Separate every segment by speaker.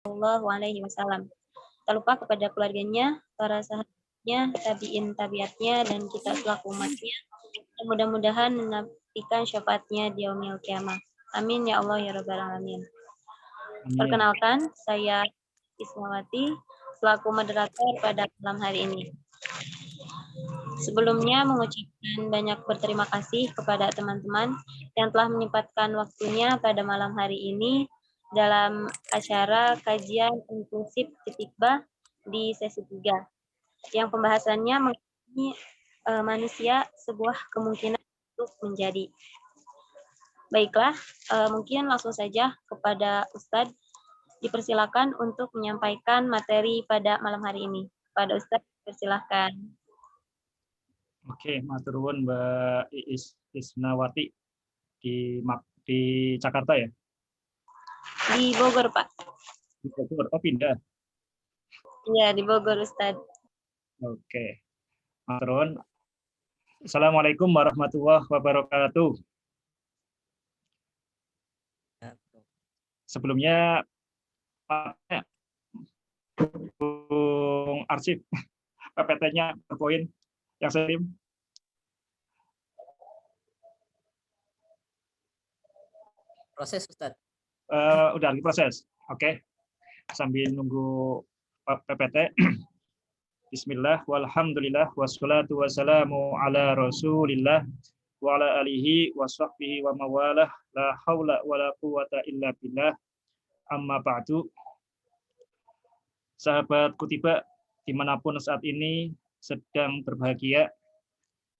Speaker 1: Shallallahu Alaihi Wasallam. Tak lupa kepada keluarganya, para sahabatnya, tabiin tabiatnya, dan kita selaku umatnya. Mudah-mudahan menantikan syafaatnya di yaumil qiyamah. Amin ya Allah ya rabbal alamin. Perkenalkan, saya Ismawati selaku moderator pada malam hari ini. Sebelumnya mengucapkan banyak berterima kasih kepada teman-teman yang telah menyempatkan waktunya pada malam hari ini dalam acara kajian inklusif Citikba di sesi 3 yang pembahasannya mengenai manusia sebuah kemungkinan untuk menjadi. Baiklah, mungkin langsung saja kepada Ustadz dipersilakan untuk menyampaikan materi pada malam hari ini. Pada Ustadz, persilahkan.
Speaker 2: Oke, matur nuwun Mbak Isnawati di Jakarta ya?
Speaker 1: Di Bogor, Pak.
Speaker 2: Di Bogor, oh pindah?
Speaker 1: Iya, di Bogor, Ustadz.
Speaker 2: Oke, matur nuwun. Assalamualaikum warahmatullahi wabarakatuh. Sebelumnya, arsip PPT-nya PowerPoint yang saya kirim.
Speaker 3: Proses, Ustaz.
Speaker 2: Udah diproses. Oke. Sambil nunggu PPT. Bismillah, walhamdulillah, wassalatu wassalamu ala rasulillah, wa ala alihi wa sahbihi wa mawalah, la hawla wa la quwata illa billah, amma ba'du. Sahabat Kutiba, dimanapun saat ini sedang berbahagia,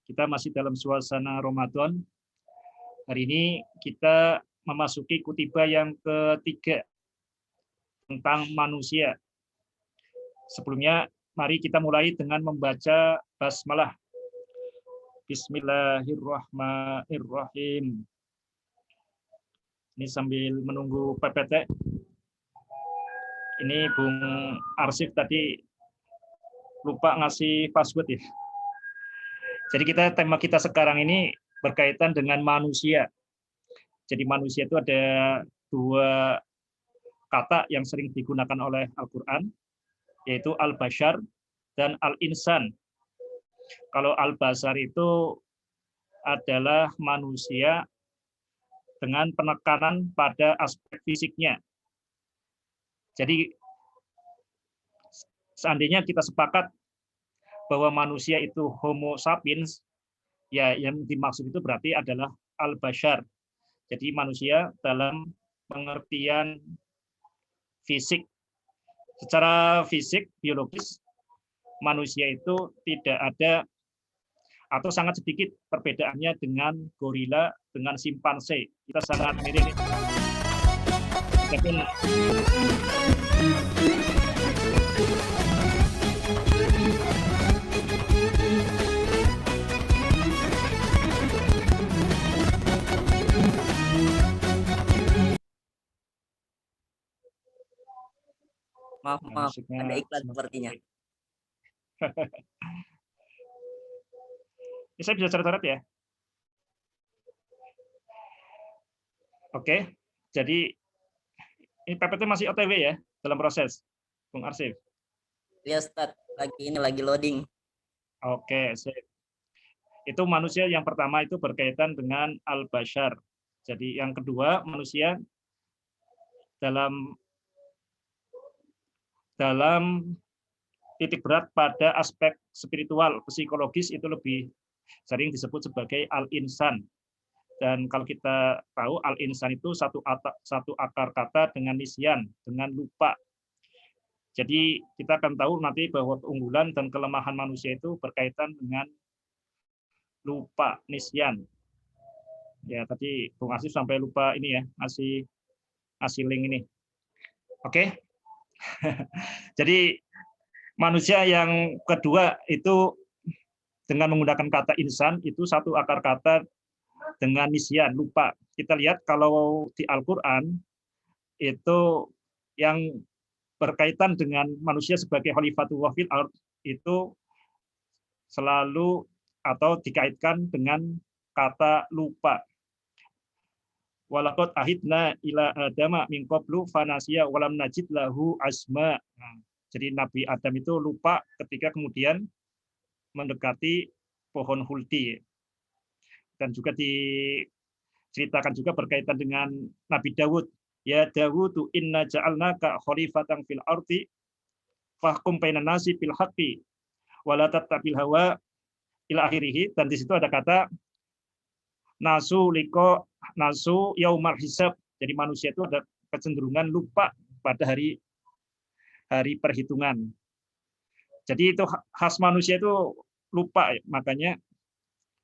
Speaker 2: kita masih dalam suasana Ramadan. Hari ini kita memasuki Kutiba yang ketiga tentang manusia. Sebelumnya, mari kita mulai dengan membaca basmalah. Bismillahirrahmanirrahim. Ini sambil menunggu PPT. Ini Bung Arsif tadi lupa ngasih password ya. Jadi tema kita sekarang ini berkaitan dengan manusia. Jadi manusia itu ada dua kata yang sering digunakan oleh Al-Quran, yaitu al-bashar dan al-insan. Kalau al-bashar itu adalah manusia dengan penekanan pada aspek fisiknya. Jadi seandainya kita sepakat bahwa manusia itu Homo sapiens, ya yang dimaksud itu berarti adalah al-bashar. Jadi manusia dalam pengertian fisik. Secara fisik, biologis, manusia itu tidak ada atau sangat sedikit perbedaannya dengan gorila, dengan simpanse. Kita sangat mirip.
Speaker 3: Maaf, ada iklan sepertinya.
Speaker 2: Ini saya bisa coret-coret ya? Oke, jadi ini PPT masih OTW ya, dalam proses, Bung Arsif?
Speaker 3: Ya, Ustaz, lagi loading.
Speaker 2: Oke, sip. Itu manusia yang pertama itu berkaitan dengan al-bashar. Jadi yang kedua, manusia dalam titik berat pada aspek spiritual, psikologis itu lebih sering disebut sebagai al-insan. Dan kalau kita tahu al-insan itu satu akar kata dengan nisyan, dengan lupa. Jadi kita akan tahu nanti bahwa keunggulan dan kelemahan manusia itu berkaitan dengan lupa, nisyan. Ya tadi Bung Asif sampai lupa ini ya, ngasih link ini. Oke. Jadi manusia yang kedua itu dengan menggunakan kata insan itu satu akar kata dengan nisyan, lupa. Kita lihat kalau di Al-Quran itu yang berkaitan dengan manusia sebagai khalifatullah fil ardh itu selalu atau dikaitkan dengan kata lupa. Walaqad ahidna ila adama min qablu fanasiya walam najid lahu azma. Nah, jadi Nabi Adam itu lupa ketika kemudian mendekati pohon huldi. Dan juga diceritakan juga berkaitan dengan Nabi Dawud. Ya Dawudu inna ja'alnaka khalifatan fil ardi fahkum bainan nasi bil haqqi wala tattabil hawa ila akhirih. Dan di situ ada kata nasu yaumal hisab. Jadi manusia itu ada kecenderungan lupa pada hari perhitungan. Jadi itu khas manusia itu lupa. Makanya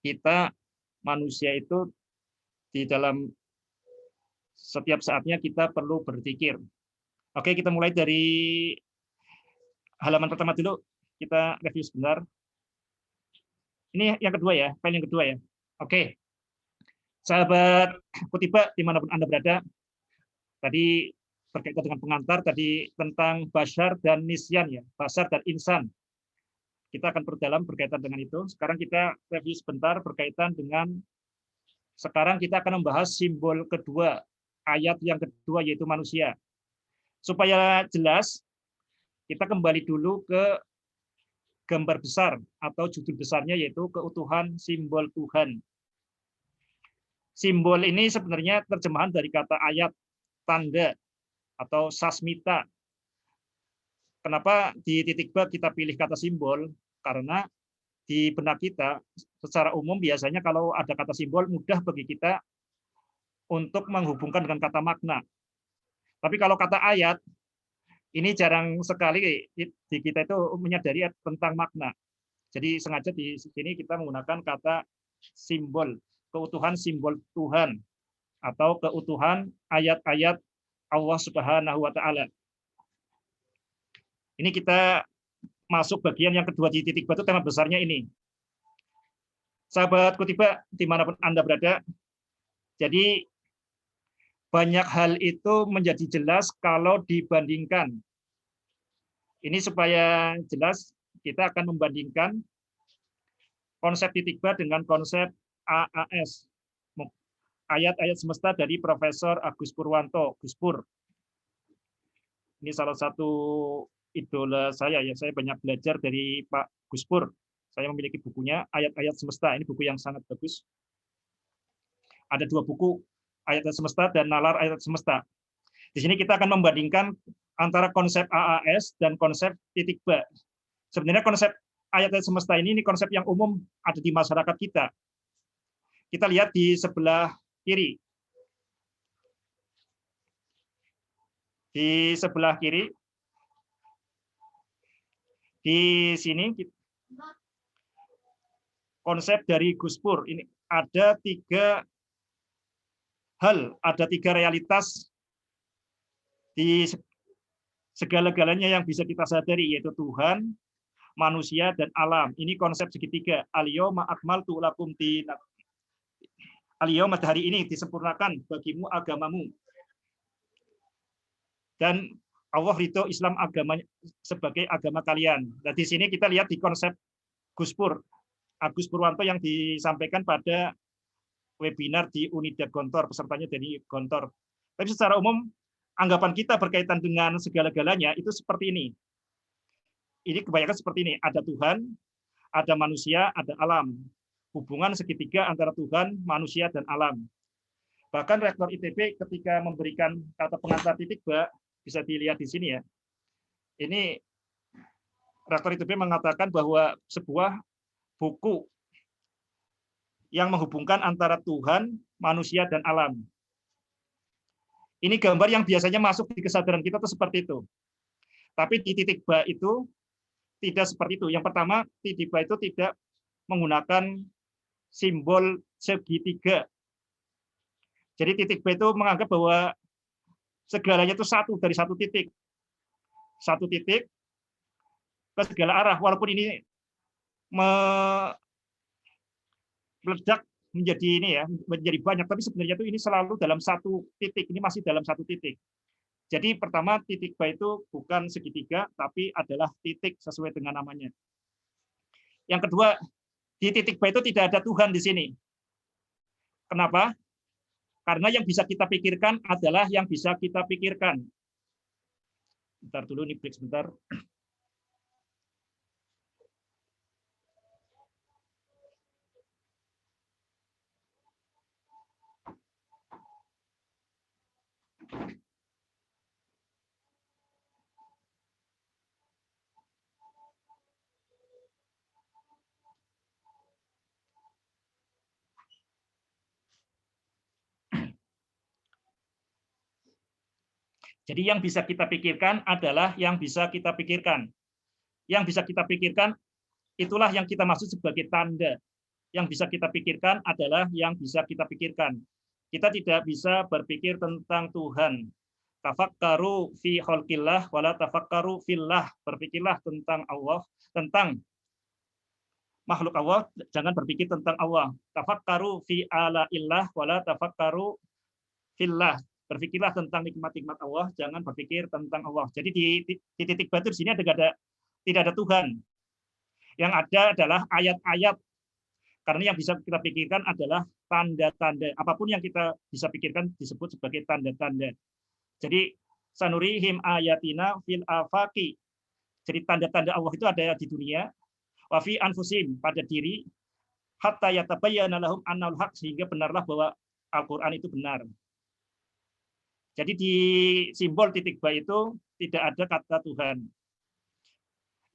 Speaker 2: kita manusia itu di dalam setiap saatnya kita perlu berpikir. Oke, kita mulai dari halaman pertama dulu. Kita review sebentar. Ini yang kedua ya, file yang kedua ya. Oke. Sahabat Kutiba dimanapun Anda berada, tadi berkaitan dengan pengantar, tadi tentang Bashar dan Nisyan ya, Bashar dan Insan. Kita akan perdalam berkaitan dengan itu. Sekarang kita review sebentar berkaitan dengan, sekarang kita akan membahas simbol kedua, ayat yang kedua yaitu manusia. Supaya jelas, kita kembali dulu ke gambar besar atau judul besarnya yaitu keutuhan simbol Tuhan. Simbol ini sebenarnya terjemahan dari kata ayat, tanda, atau sasmita. Kenapa di titik B kita pilih kata simbol? Karena di benak kita secara umum biasanya kalau ada kata simbol mudah bagi kita untuk menghubungkan dengan kata makna. Tapi kalau kata ayat, ini jarang sekali di kita itu menyadari tentang makna. Jadi sengaja di sini kita menggunakan kata simbol, keutuhan simbol Tuhan, atau keutuhan ayat-ayat Allah Subhanahu wa Ta'ala. Ini kita masuk bagian yang kedua di titik batu, tema besarnya ini. Sahabat Kutiba, dimanapun Anda berada, jadi banyak hal itu menjadi jelas kalau dibandingkan. Ini supaya jelas, kita akan membandingkan konsep titik ba dengan konsep AAS, ayat-ayat semesta dari Profesor Agus Purwanto, Gus Pur. Ini salah satu idola saya ya. Saya banyak belajar dari Pak Gus Pur. Saya memiliki bukunya Ayat-ayat Semesta. Ini buku yang sangat bagus. Ada dua buku, Ayat-ayat Semesta dan Nalar Ayat Semesta. Di sini kita akan membandingkan antara konsep AAS dan konsep titik ba. Sebenarnya konsep ayat-ayat semesta ini konsep yang umum ada di masyarakat kita. Kita lihat di sebelah kiri. Di sebelah kiri, di sini konsep dari Gus Pur. Ini ada tiga hal, ada tiga realitas di segala-galanya yang bisa kita sadari, yaitu Tuhan, manusia, dan alam. Ini konsep segitiga. Al-yawma akmaltu lakum dinakum. Al-yawma, hari ini disempurnakan bagimu agamamu. Dan Allah ridho Islam agamanya sebagai agama kalian. Nah, di sini kita lihat di konsep Gus Pur, Agus Purwanto yang disampaikan pada webinar di Unida Gontor, pesertanya dari Gontor. Tapi secara umum, anggapan kita berkaitan dengan segala-galanya itu seperti ini. Ini kebanyakan seperti ini. Ada Tuhan, ada manusia, ada alam. Hubungan segitiga antara Tuhan, manusia, dan alam. Bahkan Rektor ITB ketika memberikan kata pengantar titik ba, bisa dilihat di sini ya. Ini Rektor ITB mengatakan bahwa sebuah buku yang menghubungkan antara Tuhan, manusia, dan alam. Ini gambar yang biasanya masuk di kesadaran kita itu seperti itu. Tapi di titik ba itu tidak seperti itu. Yang pertama, titik ba itu tidak menggunakan simbol segitiga. Jadi titik ba itu menganggap bahwa segalanya itu satu dari satu titik. Satu titik ke segala arah. Walaupun ini meledak menjadi ini ya, menjadi banyak, tapi sebenarnya itu ini selalu dalam satu titik. Ini masih dalam satu titik. Jadi pertama, titik ba itu bukan segitiga, tapi adalah titik sesuai dengan namanya. Yang kedua, di titik ba itu tidak ada Tuhan di sini. Kenapa? Karena yang bisa kita pikirkan adalah yang bisa kita pikirkan. Bentar dulu nih, break sebentar. Jadi yang bisa kita pikirkan adalah yang bisa kita pikirkan. Yang bisa kita pikirkan itulah yang kita maksud sebagai tanda. Yang bisa kita pikirkan adalah yang bisa kita pikirkan. Kita tidak bisa berpikir tentang Tuhan. Tafakkaru fi khalqillah wala tafakkaru fillah. Berpikirlah tentang Allah, tentang makhluk Allah, jangan berpikir tentang Allah. Tafakkaru fi alaillah wala tafakkaru fillah. Berpikirlah tentang nikmat-nikmat Allah, jangan berpikir tentang Allah. Jadi di titik batu di sini tidak ada Tuhan. Yang ada adalah ayat-ayat. Karena yang bisa kita pikirkan adalah tanda-tanda. Apapun yang kita bisa pikirkan disebut sebagai tanda-tanda. Jadi sanurihim ayatina fil afaqi. Jadi tanda-tanda Allah itu ada di dunia, wa fi anfusim, pada diri, hatta yatabayyana lahum annal haq, sehingga benarlah bahwa Al-Qur'an itu benar. Jadi di simbol titik ba itu tidak ada kata Tuhan.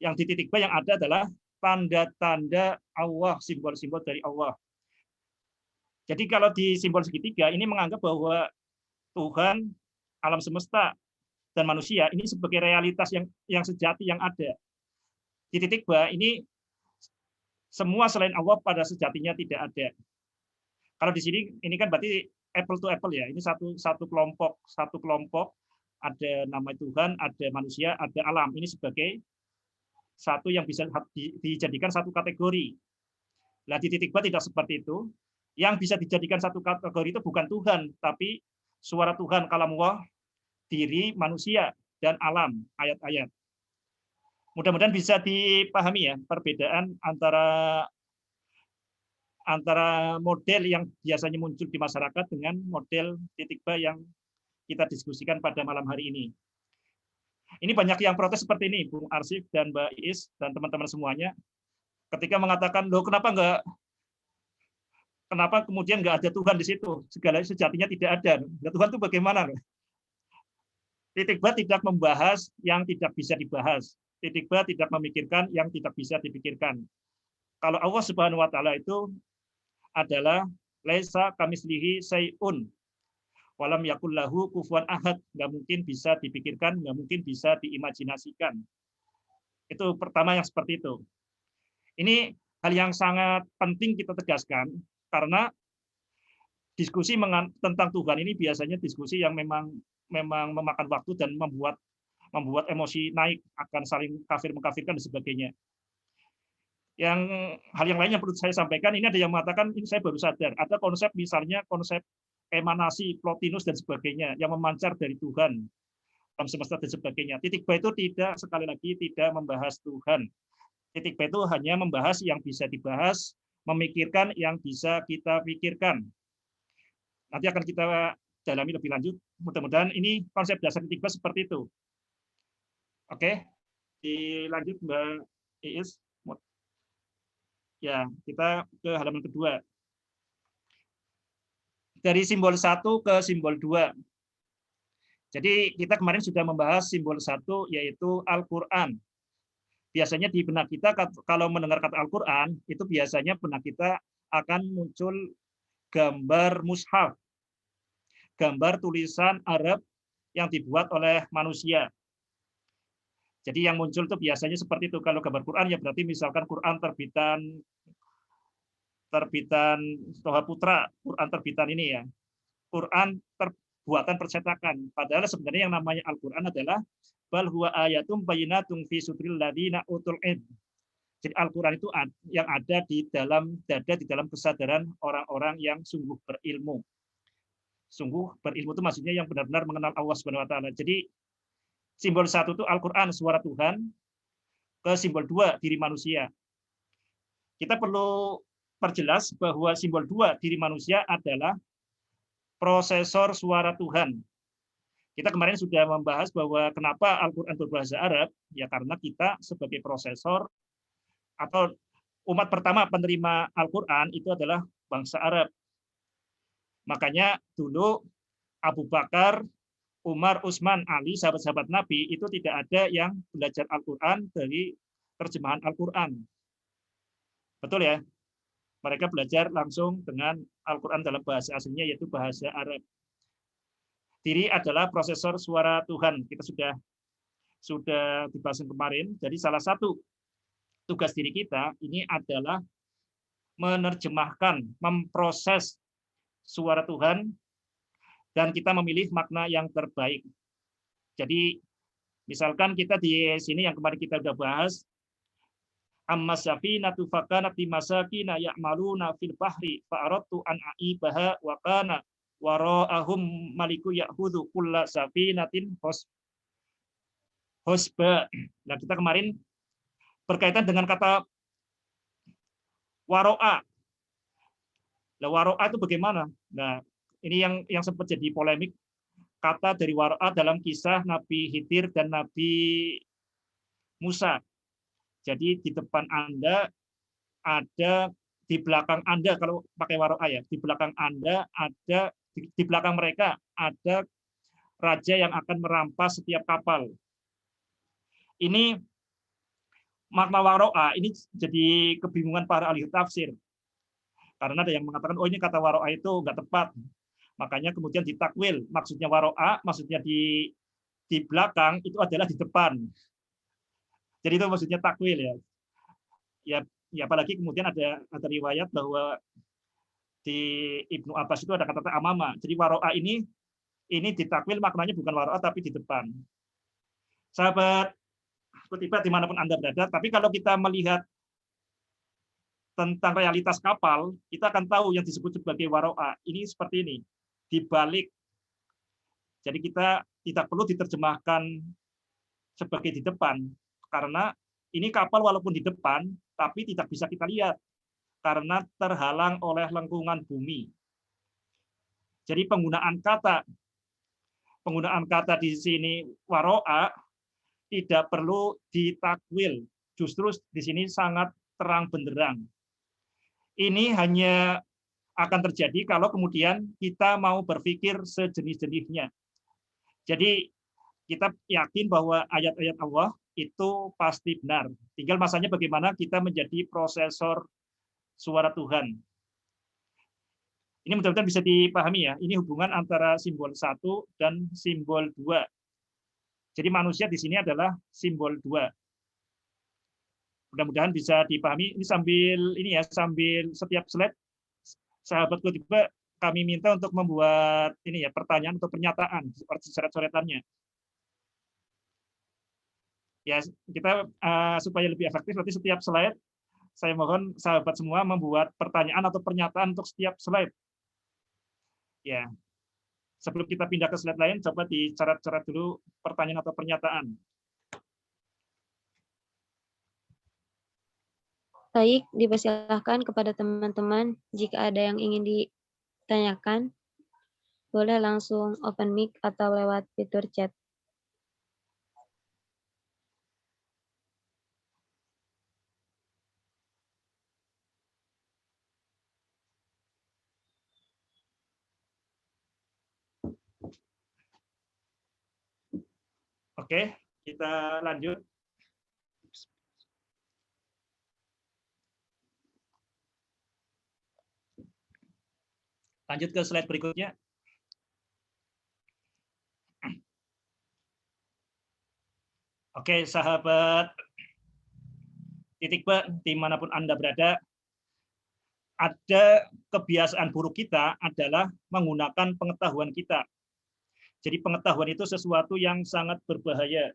Speaker 2: Yang di titik ba yang ada adalah tanda-tanda Allah, simbol-simbol dari Allah. Jadi kalau di simbol segitiga ini menganggap bahwa Tuhan, alam semesta, dan manusia ini sebagai realitas yang sejati yang ada. Di titik ba ini semua selain Allah pada sejatinya tidak ada. Kalau di sini ini kan berarti apple to apple ya. Ini satu kelompok ada nama Tuhan, ada manusia, ada alam. Ini sebagai satu yang bisa dijadikan satu kategori. Nah, di titik ba tidak seperti itu. Yang bisa dijadikan satu kategori itu bukan Tuhan, tapi suara Tuhan, kalamullah, diri manusia dan alam, ayat-ayat. Mudah-mudahan bisa dipahami ya perbedaan antara model yang biasanya muncul di masyarakat dengan model titik ba yang kita diskusikan pada malam hari ini. Ini banyak yang protes seperti ini, Bung Arsif dan Mbak Iis dan teman-teman semuanya, ketika mengatakan, loh kenapa kemudian nggak ada Tuhan di situ? Segala sejatinya tidak ada. Nah, Tuhan itu bagaimana? Titik ba tidak membahas yang tidak bisa dibahas. Titik ba tidak memikirkan yang tidak bisa dipikirkan. Kalau Allah Subhanahu wa taala itu adalah laisa kamislihi sayun walam yakul lahu kufuwan ahad, nggak mungkin bisa dipikirkan, nggak mungkin bisa diimajinasikan. Itu pertama yang seperti itu. Ini hal yang sangat penting kita tegaskan karena diskusi tentang Tuhan ini biasanya diskusi yang memang memakan waktu dan membuat emosi naik, akan saling kafir-mengkafirkan dan sebagainya. Hal yang lain yang perlu saya sampaikan, ini ada yang mengatakan, ini saya baru sadar, ada konsep misalnya konsep emanasi, Plotinus dan sebagainya yang memancar dari Tuhan, alam semesta dan sebagainya. Titik ba itu tidak, sekali lagi, tidak membahas Tuhan. Titik ba itu hanya membahas yang bisa dibahas, memikirkan yang bisa kita pikirkan. Nanti akan kita dalami lebih lanjut. Mudah-mudahan ini konsep dasar titik ba seperti itu. Oke, dilanjut Mbak Iis. Ya, kita ke halaman kedua. Dari simbol 1 ke simbol 2. Jadi kita kemarin sudah membahas simbol 1 yaitu Al-Qur'an. Biasanya di benak kita kalau mendengar kata Al-Qur'an itu biasanya benak kita akan muncul gambar mushaf. Gambar tulisan Arab yang dibuat oleh manusia. Jadi yang muncul itu biasanya seperti itu. Kalau gambar Quran ya berarti misalkan Quran terbitan Toha Putra, Quran terbitan ini ya. Quran buatan percetakan. Padahal sebenarnya yang namanya Al-Quran adalah bal huwa ayatum bayyinatun fi sudril ladina utul ilm. Jadi Al-Quran itu yang ada di dalam dada, di dalam kesadaran orang-orang yang sungguh berilmu. Sungguh berilmu itu maksudnya yang benar-benar mengenal Allah Subhanahu wa taala. Jadi simbol 1 itu Al-Quran, suara Tuhan. Ke simbol 2, diri manusia. Kita perlu perjelas bahwa simbol 2, diri manusia adalah prosesor suara Tuhan. Kita kemarin sudah membahas bahwa kenapa Al-Quran berbahasa Arab, ya karena kita sebagai prosesor atau umat pertama penerima Al-Quran itu adalah bangsa Arab. Makanya dulu Abu Bakar, Umar, Utsman, Ali, sahabat-sahabat Nabi itu tidak ada yang belajar Al-Quran dari terjemahan Al-Quran. Betul ya? Mereka belajar langsung dengan Al-Quran dalam bahasa aslinya, yaitu bahasa Arab. Diri adalah prosesor suara Tuhan. Kita sudah dibahas kemarin. Jadi salah satu tugas diri kita ini adalah menerjemahkan, memproses suara Tuhan, dan kita memilih makna yang terbaik. Jadi misalkan kita di sini yang kemarin kita sudah bahas, amma safinatu fakanat limasakina ya'maluna fil bahri fa'aradtu an a'ibaha wa kana wara'ahum maliku ya'khudhu kulla safinatin hosba. Nah, kita kemarin berkaitan dengan kata waro'a. Nah, waro'a itu bagaimana? Nah, ini yang sempat jadi polemik. Kata dari waro'a dalam kisah Nabi Khidir dan Nabi Musa. Jadi di depan Anda ada, di belakang Anda, kalau pakai waro'a ya, di belakang Anda ada, di belakang mereka ada raja yang akan merampas setiap kapal. Ini makna waro'a ini jadi kebingungan para ahli tafsir. Karena ada yang mengatakan, oh ini kata waro'a itu nggak tepat. Makanya kemudian ditakwil, maksudnya waro'a, maksudnya di belakang itu adalah di depan. Jadi itu maksudnya takwil ya. Ya apalagi kemudian ada riwayat bahwa di Ibnu Abbas itu ada kata amama. Jadi waro'a ini ditakwil maknanya bukan waro'a tapi di depan. Sahabat kutiba dimanapun Anda berada, tapi kalau kita melihat tentang realitas kapal, kita akan tahu yang disebut sebagai waro'a ini seperti ini, dibalik. Jadi kita tidak perlu diterjemahkan sebagai di depan, karena ini kapal walaupun di depan, tapi tidak bisa kita lihat karena terhalang oleh lengkungan bumi. Jadi penggunaan kata di sini waro'a tidak perlu ditakwil, justru di sini sangat terang benderang. Ini hanya akan terjadi kalau kemudian kita mau berpikir sejenis-jenisnya. Jadi kita yakin bahwa ayat-ayat Allah itu pasti benar. Tinggal masanya bagaimana kita menjadi prosesor suara Tuhan. Ini mudah-mudahan bisa dipahami ya. Ini hubungan antara simbol 1 dan simbol 2. Jadi manusia di sini adalah simbol 2. Mudah-mudahan bisa dipahami. Ini sambil setiap slide sahabat kutiba kami minta untuk membuat ini ya pertanyaan atau pernyataan seperti coret-coretannya. Ya, kita supaya lebih efektif nanti setiap slide saya mohon sahabat semua membuat pertanyaan atau pernyataan untuk setiap slide. Ya. Sebelum kita pindah ke slide lain, coba dicoret-coret dulu pertanyaan atau pernyataan.
Speaker 1: Baik, dipersilahkan kepada teman-teman jika ada yang ingin ditanyakan, boleh langsung open mic atau lewat fitur chat.
Speaker 2: Oke, kita lanjut. Lanjut ke slide berikutnya. Oke, sahabat titik B, dimanapun Anda berada, ada kebiasaan buruk kita adalah menggunakan pengetahuan kita. Jadi pengetahuan itu sesuatu yang sangat berbahaya.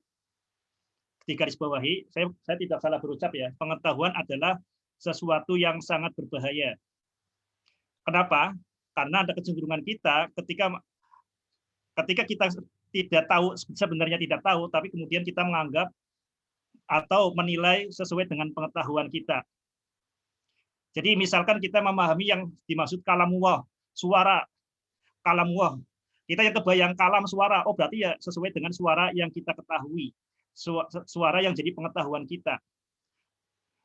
Speaker 2: Digarisbawahi, saya tidak salah berucap ya, pengetahuan adalah sesuatu yang sangat berbahaya. Kenapa? Karena ada kecenderungan kita ketika kita tidak tahu, sebenarnya tidak tahu, tapi kemudian kita menganggap atau menilai sesuai dengan pengetahuan kita. Jadi misalkan kita memahami yang dimaksud kalamullah, suara. kalamullah. Kita yang kebayang kalam suara, oh berarti ya sesuai dengan suara yang kita ketahui, suara yang jadi pengetahuan kita.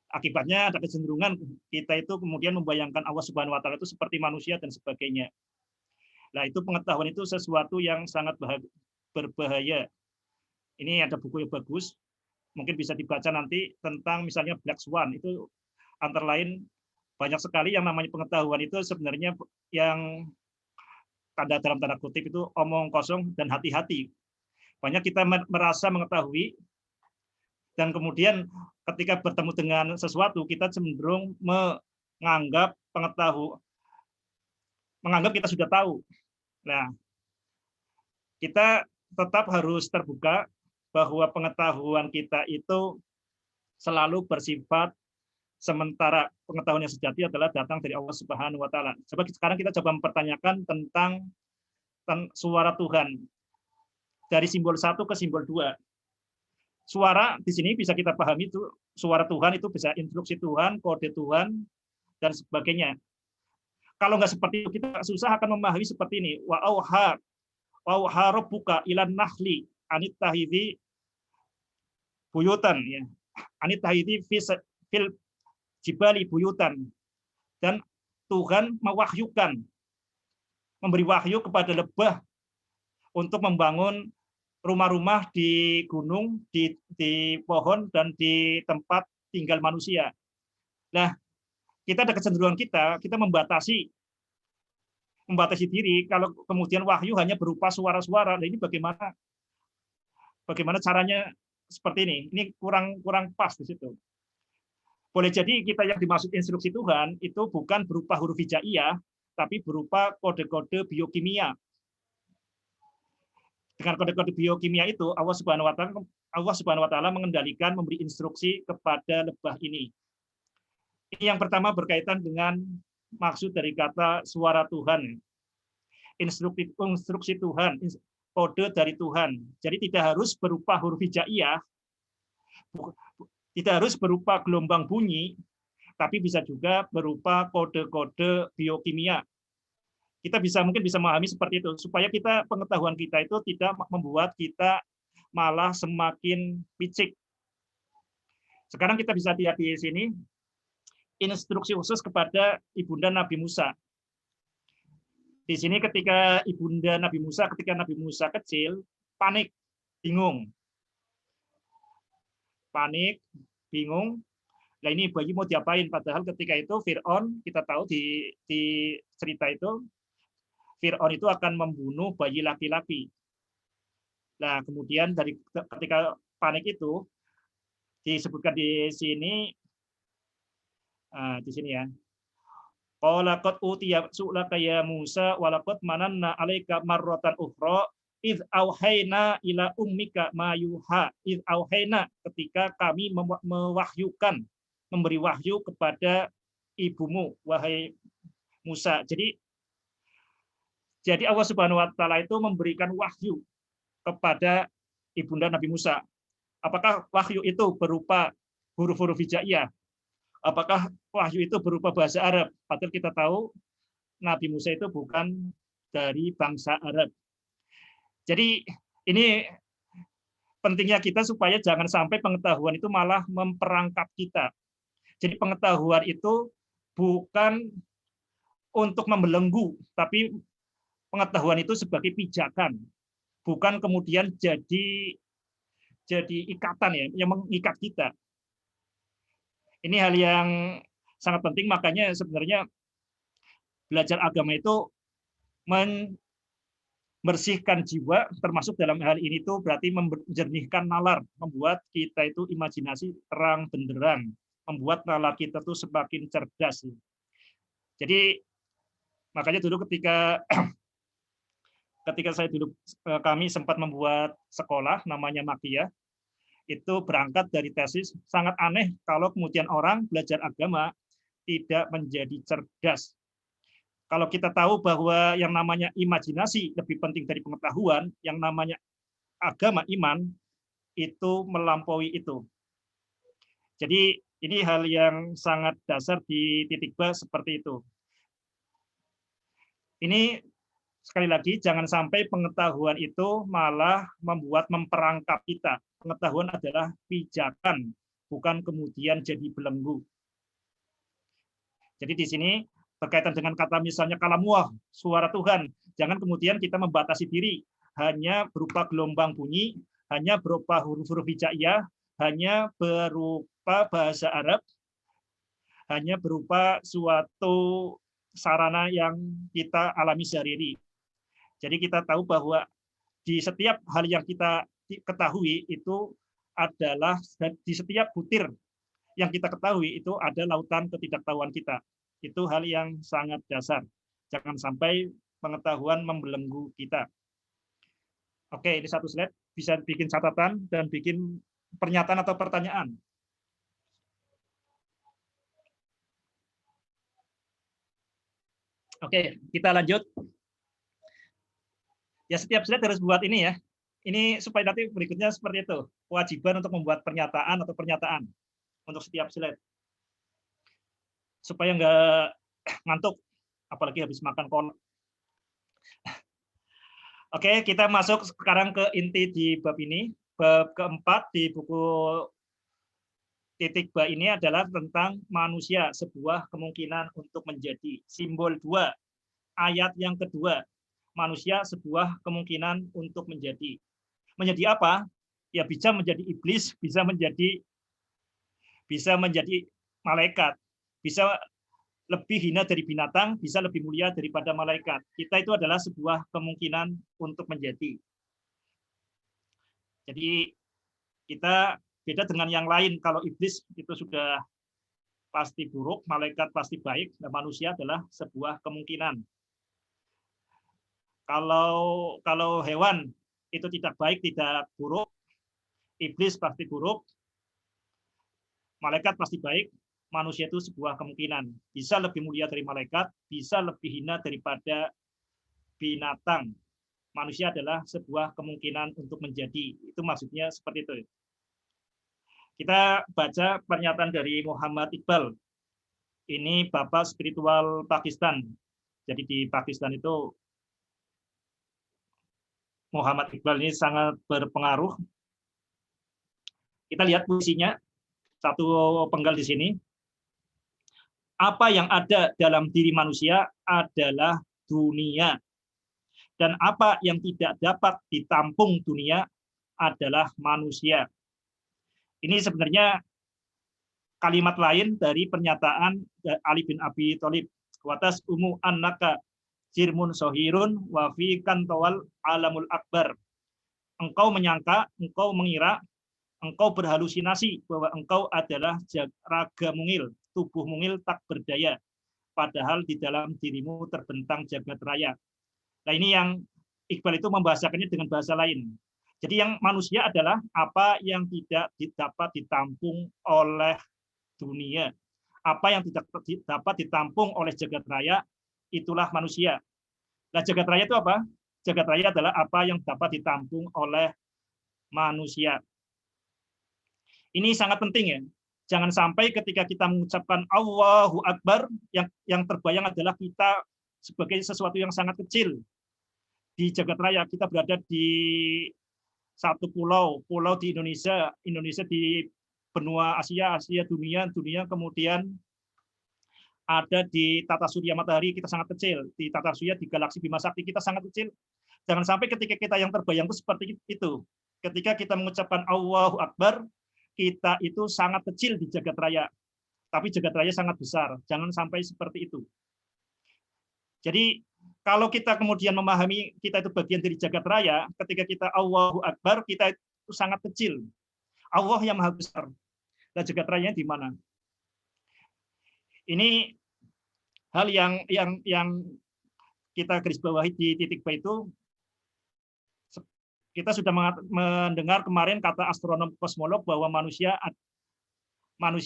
Speaker 2: Akibatnya ada kecenderungan kita itu kemudian membayangkan Allah Subhanahu wa taala itu seperti manusia dan sebagainya. Nah, itu pengetahuan itu sesuatu yang sangat berbahaya. Ini ada buku yang bagus, mungkin bisa dibaca nanti tentang misalnya Black Swan. Itu antara lain banyak sekali yang namanya pengetahuan itu sebenarnya yang dalam tanda kutip itu omong kosong dan hati-hati. Banyak kita merasa mengetahui dan kemudian ketika bertemu dengan sesuatu kita cenderung menganggap kita sudah tahu. Nah, kita tetap harus terbuka bahwa pengetahuan kita itu selalu bersifat sementara. Pengetahuan yang sejati adalah datang dari Allah Subhanahu wa taala. Coba sekarang kita coba mempertanyakan tentang suara Tuhan. Dari simbol 1 ke simbol 2. Suara di sini bisa kita pahami itu suara Tuhan itu bisa instruksi Tuhan, kode Tuhan dan sebagainya. Kalau nggak seperti itu kita susah akan memahami seperti ini. Wa auha rabbuka ilan nahli anittahidhi buyutan ya. Anittahidhi fil jibali buyutan. Dan Tuhan mewahyukan, memberi wahyu kepada lebah untuk membangun rumah-rumah di gunung, di pohon, dan di tempat tinggal manusia. Nah, kita ada kecenderungan kita membatasi diri kalau kemudian wahyu hanya berupa suara-suara. Nah, ini bagaimana caranya seperti ini? Ini kurang pas di situ. Boleh jadi kita yang dimaksud instruksi Tuhan itu bukan berupa huruf hijaiyah, tapi berupa kode-kode biokimia. Dengan kode-kode biokimia itu Allah Subhanahu wa taala mengendalikan, memberi instruksi kepada lebah ini. Ini yang pertama berkaitan dengan maksud dari kata suara Tuhan. Instruksi Tuhan, kode dari Tuhan. Jadi tidak harus berupa huruf hijaiyah, tidak harus berupa gelombang bunyi, tapi bisa juga berupa kode-kode biokimia. Kita mungkin bisa memahami seperti itu supaya pengetahuan kita itu tidak membuat kita malah semakin picik. Sekarang kita bisa lihat di sini instruksi khusus kepada ibunda Nabi Musa. Di sini ketika Nabi Musa kecil panik, bingung. Nah, ini bayi mau diapain? Padahal ketika itu Fir'aun, kita tahu di cerita itu Fir'aun itu akan membunuh bayi laki-laki. Nah, kemudian ketika panik itu disebutkan di sini ya. Qala qad utiya su'laka ya Musa wa laqad mananna 'alaika marratan ukhra id auhayna ila ummika ma yuha. Id auhayna, ketika kami mewahyukan, memberi wahyu kepada ibumu wahai Musa. Jadi Allah Subhanahu wa taala itu memberikan wahyu kepada ibunda Nabi Musa. Apakah wahyu itu berupa huruf-huruf hijaiyah? Apakah wahyu itu berupa bahasa Arab? Padahal kita tahu Nabi Musa itu bukan dari bangsa Arab. Jadi ini pentingnya kita supaya jangan sampai pengetahuan itu malah memperangkap kita. Jadi pengetahuan itu bukan untuk membelenggu, tapi pengetahuan itu sebagai pijakan, bukan kemudian jadi ikatan ya, yang mengikat kita. Ini hal yang sangat penting, makanya sebenarnya belajar agama itu membersihkan jiwa, termasuk dalam hal ini itu berarti menjernihkan nalar, membuat kita itu imajinasi terang benderang, membuat nalar kita tuh semakin cerdas. Jadi makanya dulu ketika kami sempat membuat sekolah namanya Makiyah, itu berangkat dari tesis sangat aneh kalau kemudian orang belajar agama tidak menjadi cerdas. Kalau kita tahu bahwa yang namanya imajinasi lebih penting dari pengetahuan, yang namanya agama iman itu melampaui itu. Jadi ini hal yang sangat dasar di titik B seperti itu. Ini sekali lagi, jangan sampai pengetahuan itu malah memperangkap kita. Pengetahuan adalah pijakan, bukan kemudian jadi belenggu. Jadi di sini berkaitan dengan kata misalnya kalamullah, suara Tuhan, jangan kemudian kita membatasi diri hanya berupa gelombang bunyi, hanya berupa huruf-huruf hijaiyah, hanya berupa bahasa Arab, hanya berupa suatu sarana yang kita alami sehari-hari. Jadi kita tahu bahwa di setiap hal yang kita ketahui itu adalah, di setiap butir yang kita ketahui itu ada lautan ketidaktahuan kita. Itu hal yang sangat dasar. Jangan sampai pengetahuan membelenggu kita. Oke, ini satu slide. Bisa bikin catatan dan bikin pernyataan atau pertanyaan. Oke, kita lanjut. Ya, setiap slide harus buat ini ya. Ini supaya nanti berikutnya seperti itu. Kewajiban untuk membuat pernyataan atau pernyataan untuk setiap slide. Supaya nggak ngantuk, apalagi habis makan kolak. Oke, kita masuk sekarang ke inti di bab ini. Bab keempat di buku titik ba ini adalah tentang manusia, sebuah kemungkinan untuk menjadi. Simbol 2, ayat yang kedua. Manusia sebuah kemungkinan untuk menjadi. Menjadi apa? Ya bisa menjadi iblis, bisa menjadi malaikat, bisa lebih hina dari binatang, bisa lebih mulia daripada malaikat. Kita itu adalah sebuah kemungkinan untuk menjadi. Jadi kita beda dengan yang lain. Kalau iblis itu sudah pasti buruk, malaikat pasti baik, dan manusia adalah sebuah kemungkinan. Kalau hewan itu tidak baik, tidak buruk, iblis pasti buruk, malaikat pasti baik, manusia itu sebuah kemungkinan. Bisa lebih mulia dari malaikat, bisa lebih hina daripada binatang. Manusia adalah sebuah kemungkinan untuk menjadi. Itu maksudnya seperti itu. Kita baca pernyataan dari Muhammad Iqbal. Ini Bapak Spiritual Pakistan. Jadi di Pakistan itu Muhammad Iqbal ini sangat berpengaruh. Kita lihat puisinya, satu penggal di sini. Apa yang ada dalam diri manusia adalah dunia. Dan apa yang tidak dapat ditampung dunia adalah manusia. Ini sebenarnya kalimat lain dari pernyataan Ali bin Abi Thalib. Watas umu annaka jirmun sohirun wa fi kantawal alamul akbar. Engkau menyangka, engkau mengira, engkau berhalusinasi bahwa engkau adalah raga mungil, tubuh mungil tak berdaya, padahal di dalam dirimu terbentang jagat raya. Nah, ini yang Iqbal itu membahasakannya dengan bahasa lain. Jadi yang manusia adalah apa yang tidak dapat ditampung oleh dunia. Apa yang tidak dapat ditampung oleh jagat raya, itulah manusia. Nah, jagat raya itu apa? Jagat raya adalah apa yang dapat ditampung oleh manusia. Ini sangat penting ya. Jangan sampai ketika kita mengucapkan Allahu Akbar, yang terbayang adalah kita sebagai sesuatu yang sangat kecil di jagat raya. Kita berada di satu pulau di Indonesia di benua Asia, dunia, kemudian ada di tata surya matahari, kita sangat kecil. Di tata surya, di galaksi Bima Sakti, kita sangat kecil. Jangan sampai ketika kita yang terbayang itu seperti itu. Ketika kita mengucapkan Allahu Akbar, kita itu sangat kecil di jagat raya. Tapi jagat raya sangat besar. Jangan sampai seperti itu. Jadi, kalau kita kemudian memahami kita itu bagian dari jagat raya, ketika kita Allahu Akbar, kita itu sangat kecil. Allah yang maha besar. Dan jagat raya di mana? Ini hal yang kita garis bawahi di titik B itu. Kita sudah mendengar kemarin kata astronom kosmolog bahwa manusia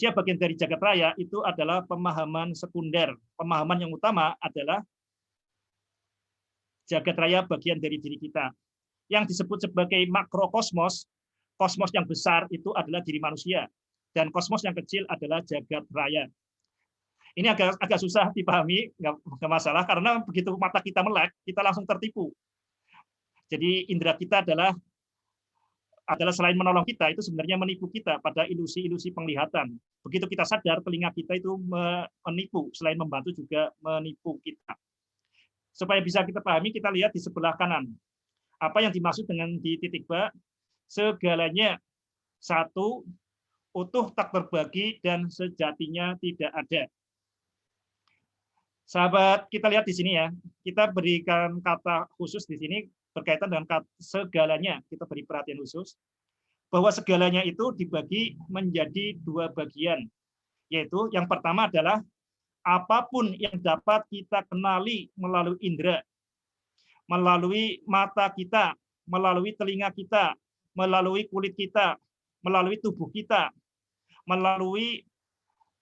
Speaker 2: bagian dari jagat raya itu adalah pemahaman sekunder. Pemahaman yang utama adalah jagat raya bagian dari diri kita. Yang disebut sebagai makrokosmos, kosmos yang besar itu adalah diri manusia. Dan kosmos yang kecil adalah jagat raya. Ini agak susah dipahami, nggak masalah, karena begitu mata kita melek, kita langsung tertipu. Jadi indera kita adalah selain menolong kita, itu sebenarnya menipu kita pada ilusi-ilusi penglihatan. Begitu kita sadar, telinga kita itu menipu, selain membantu juga menipu kita. Supaya bisa kita pahami, kita lihat di sebelah kanan. Apa yang dimaksud dengan di titik ba? Segalanya satu, utuh tak terbagi, dan sejatinya tidak ada. Sahabat, kita lihat di sini ya. Kita berikan kata khusus di sini berkaitan dengan kata segalanya. Kita beri perhatian khusus bahwa segalanya itu dibagi menjadi dua bagian. Yaitu yang pertama adalah apapun yang dapat kita kenali melalui indera, melalui mata kita, melalui telinga kita, melalui kulit kita, melalui tubuh kita, melalui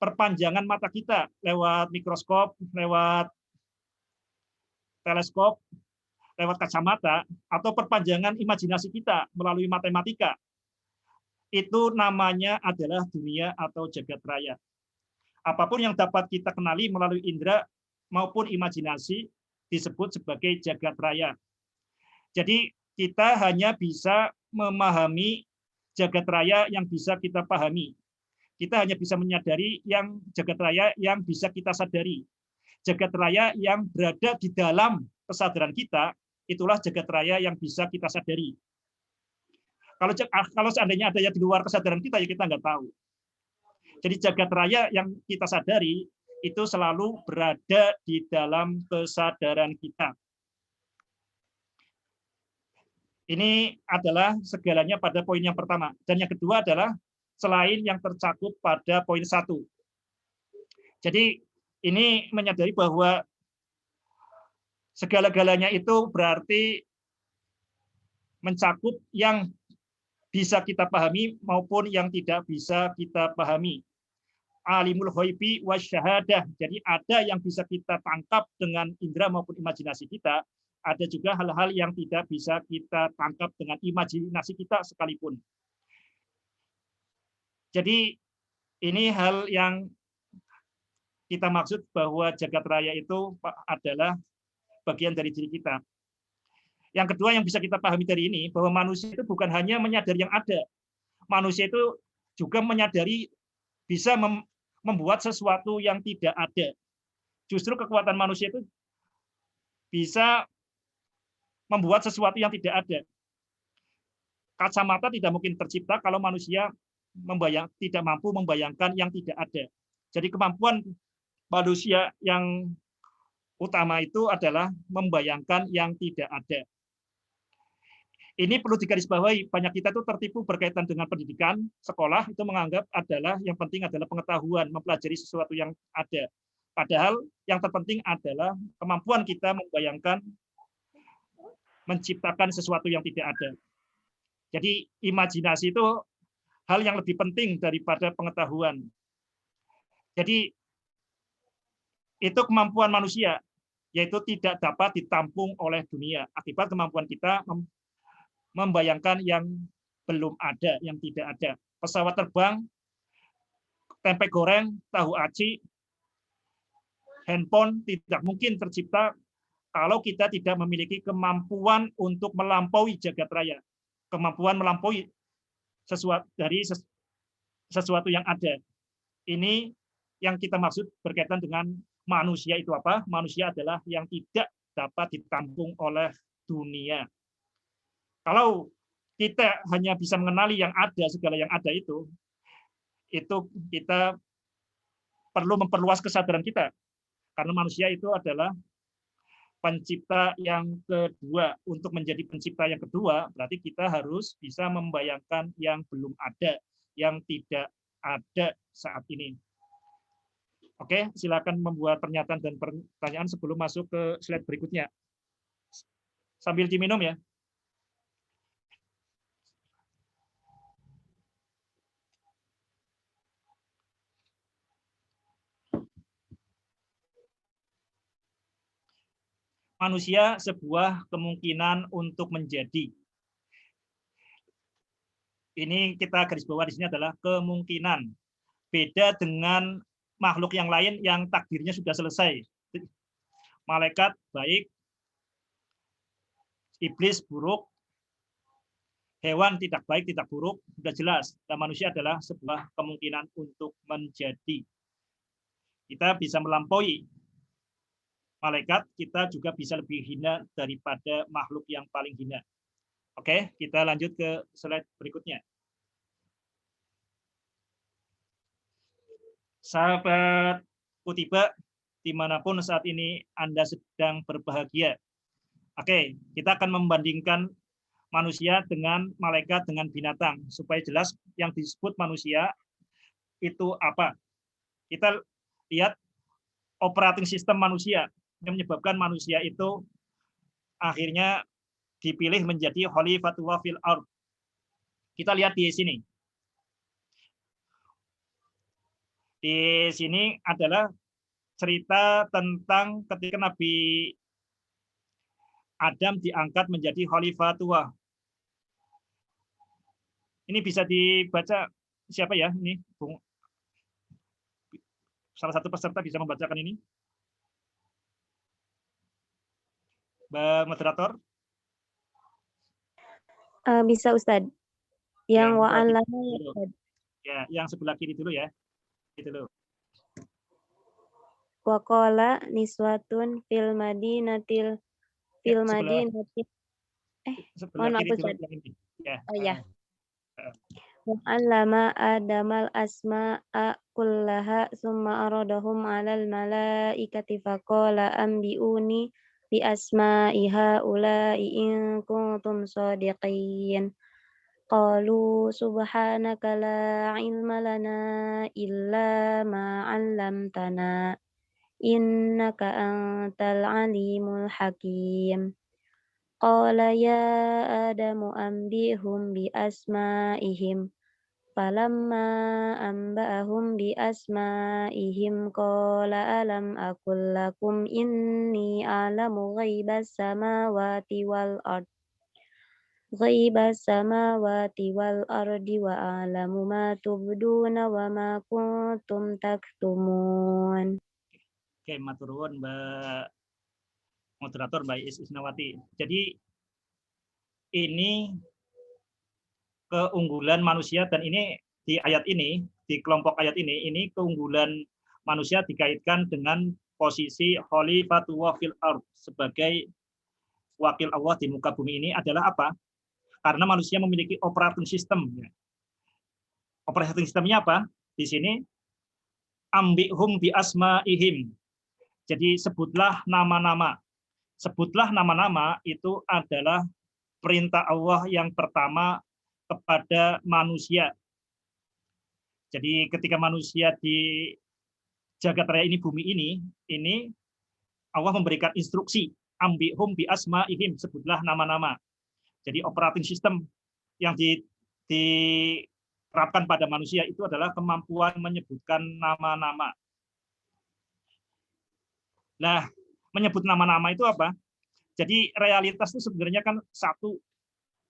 Speaker 2: perpanjangan mata kita lewat mikroskop, lewat teleskop, lewat kacamata, atau perpanjangan imajinasi kita melalui matematika. Itu namanya adalah dunia atau jagat raya. Apapun yang dapat kita kenali melalui indera maupun imajinasi disebut sebagai jagat raya. Jadi kita hanya bisa memahami jagat raya yang bisa kita pahami. Kita hanya bisa menyadari yang jagat raya yang bisa kita sadari. Jagat raya yang berada di dalam kesadaran kita, itulah jagat raya yang bisa kita sadari. Kalau seandainya ada yang di luar kesadaran kita, ya kita nggak tahu. Jadi jagat raya yang kita sadari itu selalu berada di dalam kesadaran kita. Ini adalah segalanya pada poin yang pertama. Dan yang kedua adalah selain yang tercakup pada poin 1. Jadi ini menyadari bahwa segala-galanya itu berarti mencakup yang bisa kita pahami maupun yang tidak bisa kita pahami. Alimul ghaibi wasyahadah. Jadi ada yang bisa kita tangkap dengan indera maupun imajinasi kita, ada juga hal-hal yang tidak bisa kita tangkap dengan imajinasi kita sekalipun. Jadi ini hal yang kita maksud bahwa jagat raya itu adalah bagian dari diri kita. Yang kedua yang bisa kita pahami dari ini, bahwa manusia itu bukan hanya menyadari yang ada. Manusia itu juga menyadari bisa membuat sesuatu yang tidak ada. Justru kekuatan manusia itu bisa membuat sesuatu yang tidak ada. Kacamata tidak mungkin tercipta kalau manusia tidak mampu membayangkan yang tidak ada. Jadi kemampuan manusia yang utama itu adalah membayangkan yang tidak ada. Ini perlu digarisbawahi, banyak kita itu tertipu berkaitan dengan pendidikan, sekolah itu menganggap adalah yang penting adalah pengetahuan, mempelajari sesuatu yang ada. Padahal yang terpenting adalah kemampuan kita membayangkan, menciptakan sesuatu yang tidak ada. Jadi imajinasi itu hal yang lebih penting daripada pengetahuan. Jadi itu kemampuan manusia, yaitu tidak dapat ditampung oleh dunia akibat kemampuan kita membayangkan yang belum ada, yang tidak ada. Pesawat terbang, tempe goreng, tahu aci, handphone tidak mungkin tercipta kalau kita tidak memiliki kemampuan untuk melampaui jagat raya. Kemampuan melampaui sesuatu yang ada. Ini yang kita maksud berkaitan dengan manusia itu apa? Manusia adalah yang tidak dapat ditampung oleh dunia. Kalau kita hanya bisa mengenali yang ada, segala yang ada itu kita perlu memperluas kesadaran kita. Karena manusia itu adalah pencipta yang kedua. Untuk menjadi pencipta yang kedua, berarti kita harus bisa membayangkan yang belum ada, yang tidak ada saat ini. Oke, silakan membuat pernyataan dan pertanyaan sebelum masuk ke slide berikutnya. Sambil diminum ya. Manusia sebuah kemungkinan untuk menjadi. Ini kita garis bawah di sini adalah kemungkinan. Beda dengan makhluk yang lain yang takdirnya sudah selesai. Malaikat baik, iblis buruk, hewan tidak baik, tidak buruk, sudah jelas. Dan manusia adalah sebuah kemungkinan untuk menjadi. Kita bisa melampaui malaikat, kita juga bisa lebih hina daripada makhluk yang paling hina. Oke, kita lanjut ke slide berikutnya. Sahabat Kutiba, dimanapun saat ini Anda sedang berbahagia. Oke, kita akan membandingkan manusia dengan malaikat dengan binatang, supaya jelas yang disebut manusia itu apa. Kita lihat operating system manusia yang menyebabkan manusia itu akhirnya dipilih menjadi khalifatullah fil ardh. Kita lihat di sini. Di sini adalah cerita tentang ketika Nabi Adam diangkat menjadi khalifatullah. Ini bisa dibaca siapa ya? Ini salah satu peserta bisa membacakan ini. Mbak moderator?
Speaker 1: Bisa Ustadz. Yang wa'alama ya Ustadz.
Speaker 2: Ya, yang sebelah kiri dulu ya. Gitu loh.
Speaker 1: Wa qala niswatun fil madinatil
Speaker 2: sebelah kiri dulu yang ini. Ya.
Speaker 1: Oh ya. Wa'allama Adamal asma'a kullaha summa aradahum 'alal malaikati faqala anbi'uni bi asma'i haula'i in kuntum shadiqin. Qalu subhanaka la ilma lana illa ma 'allamtana innaka antal alimul hakim. Qala ya Adamu anbihum bi asma'ihim. Falamma amba'ahum bi asma'ihim qala alam aqul lakum inni a'lamu ghaibas samawati wal ard. Ghaibas samawati wal ardi wa a'lamu ma tubduna wa ma kuntum taktumun.
Speaker 2: Oke, matur nuwun Mbak moderator Mbak Isnawati. Jadi ini keunggulan manusia, dan ini di ayat ini, di kelompok ayat ini keunggulan manusia dikaitkan dengan posisi khalifatullah fil ardh sebagai wakil Allah di muka bumi ini adalah apa? Karena manusia memiliki operating system. Operating systemnya apa? Di sini ambihum bi asma'ihim. Jadi sebutlah nama-nama. Sebutlah nama-nama itu adalah perintah Allah yang pertama kepada manusia. Jadi ketika manusia di jagat raya ini, bumi ini Allah memberikan instruksi, ambihum bi asma'ihim, sebutlah nama-nama. Jadi operating system yang diterapkan pada manusia itu adalah kemampuan menyebutkan nama-nama. Nah, menyebut nama-nama itu apa? Jadi realitas itu sebenarnya kan satu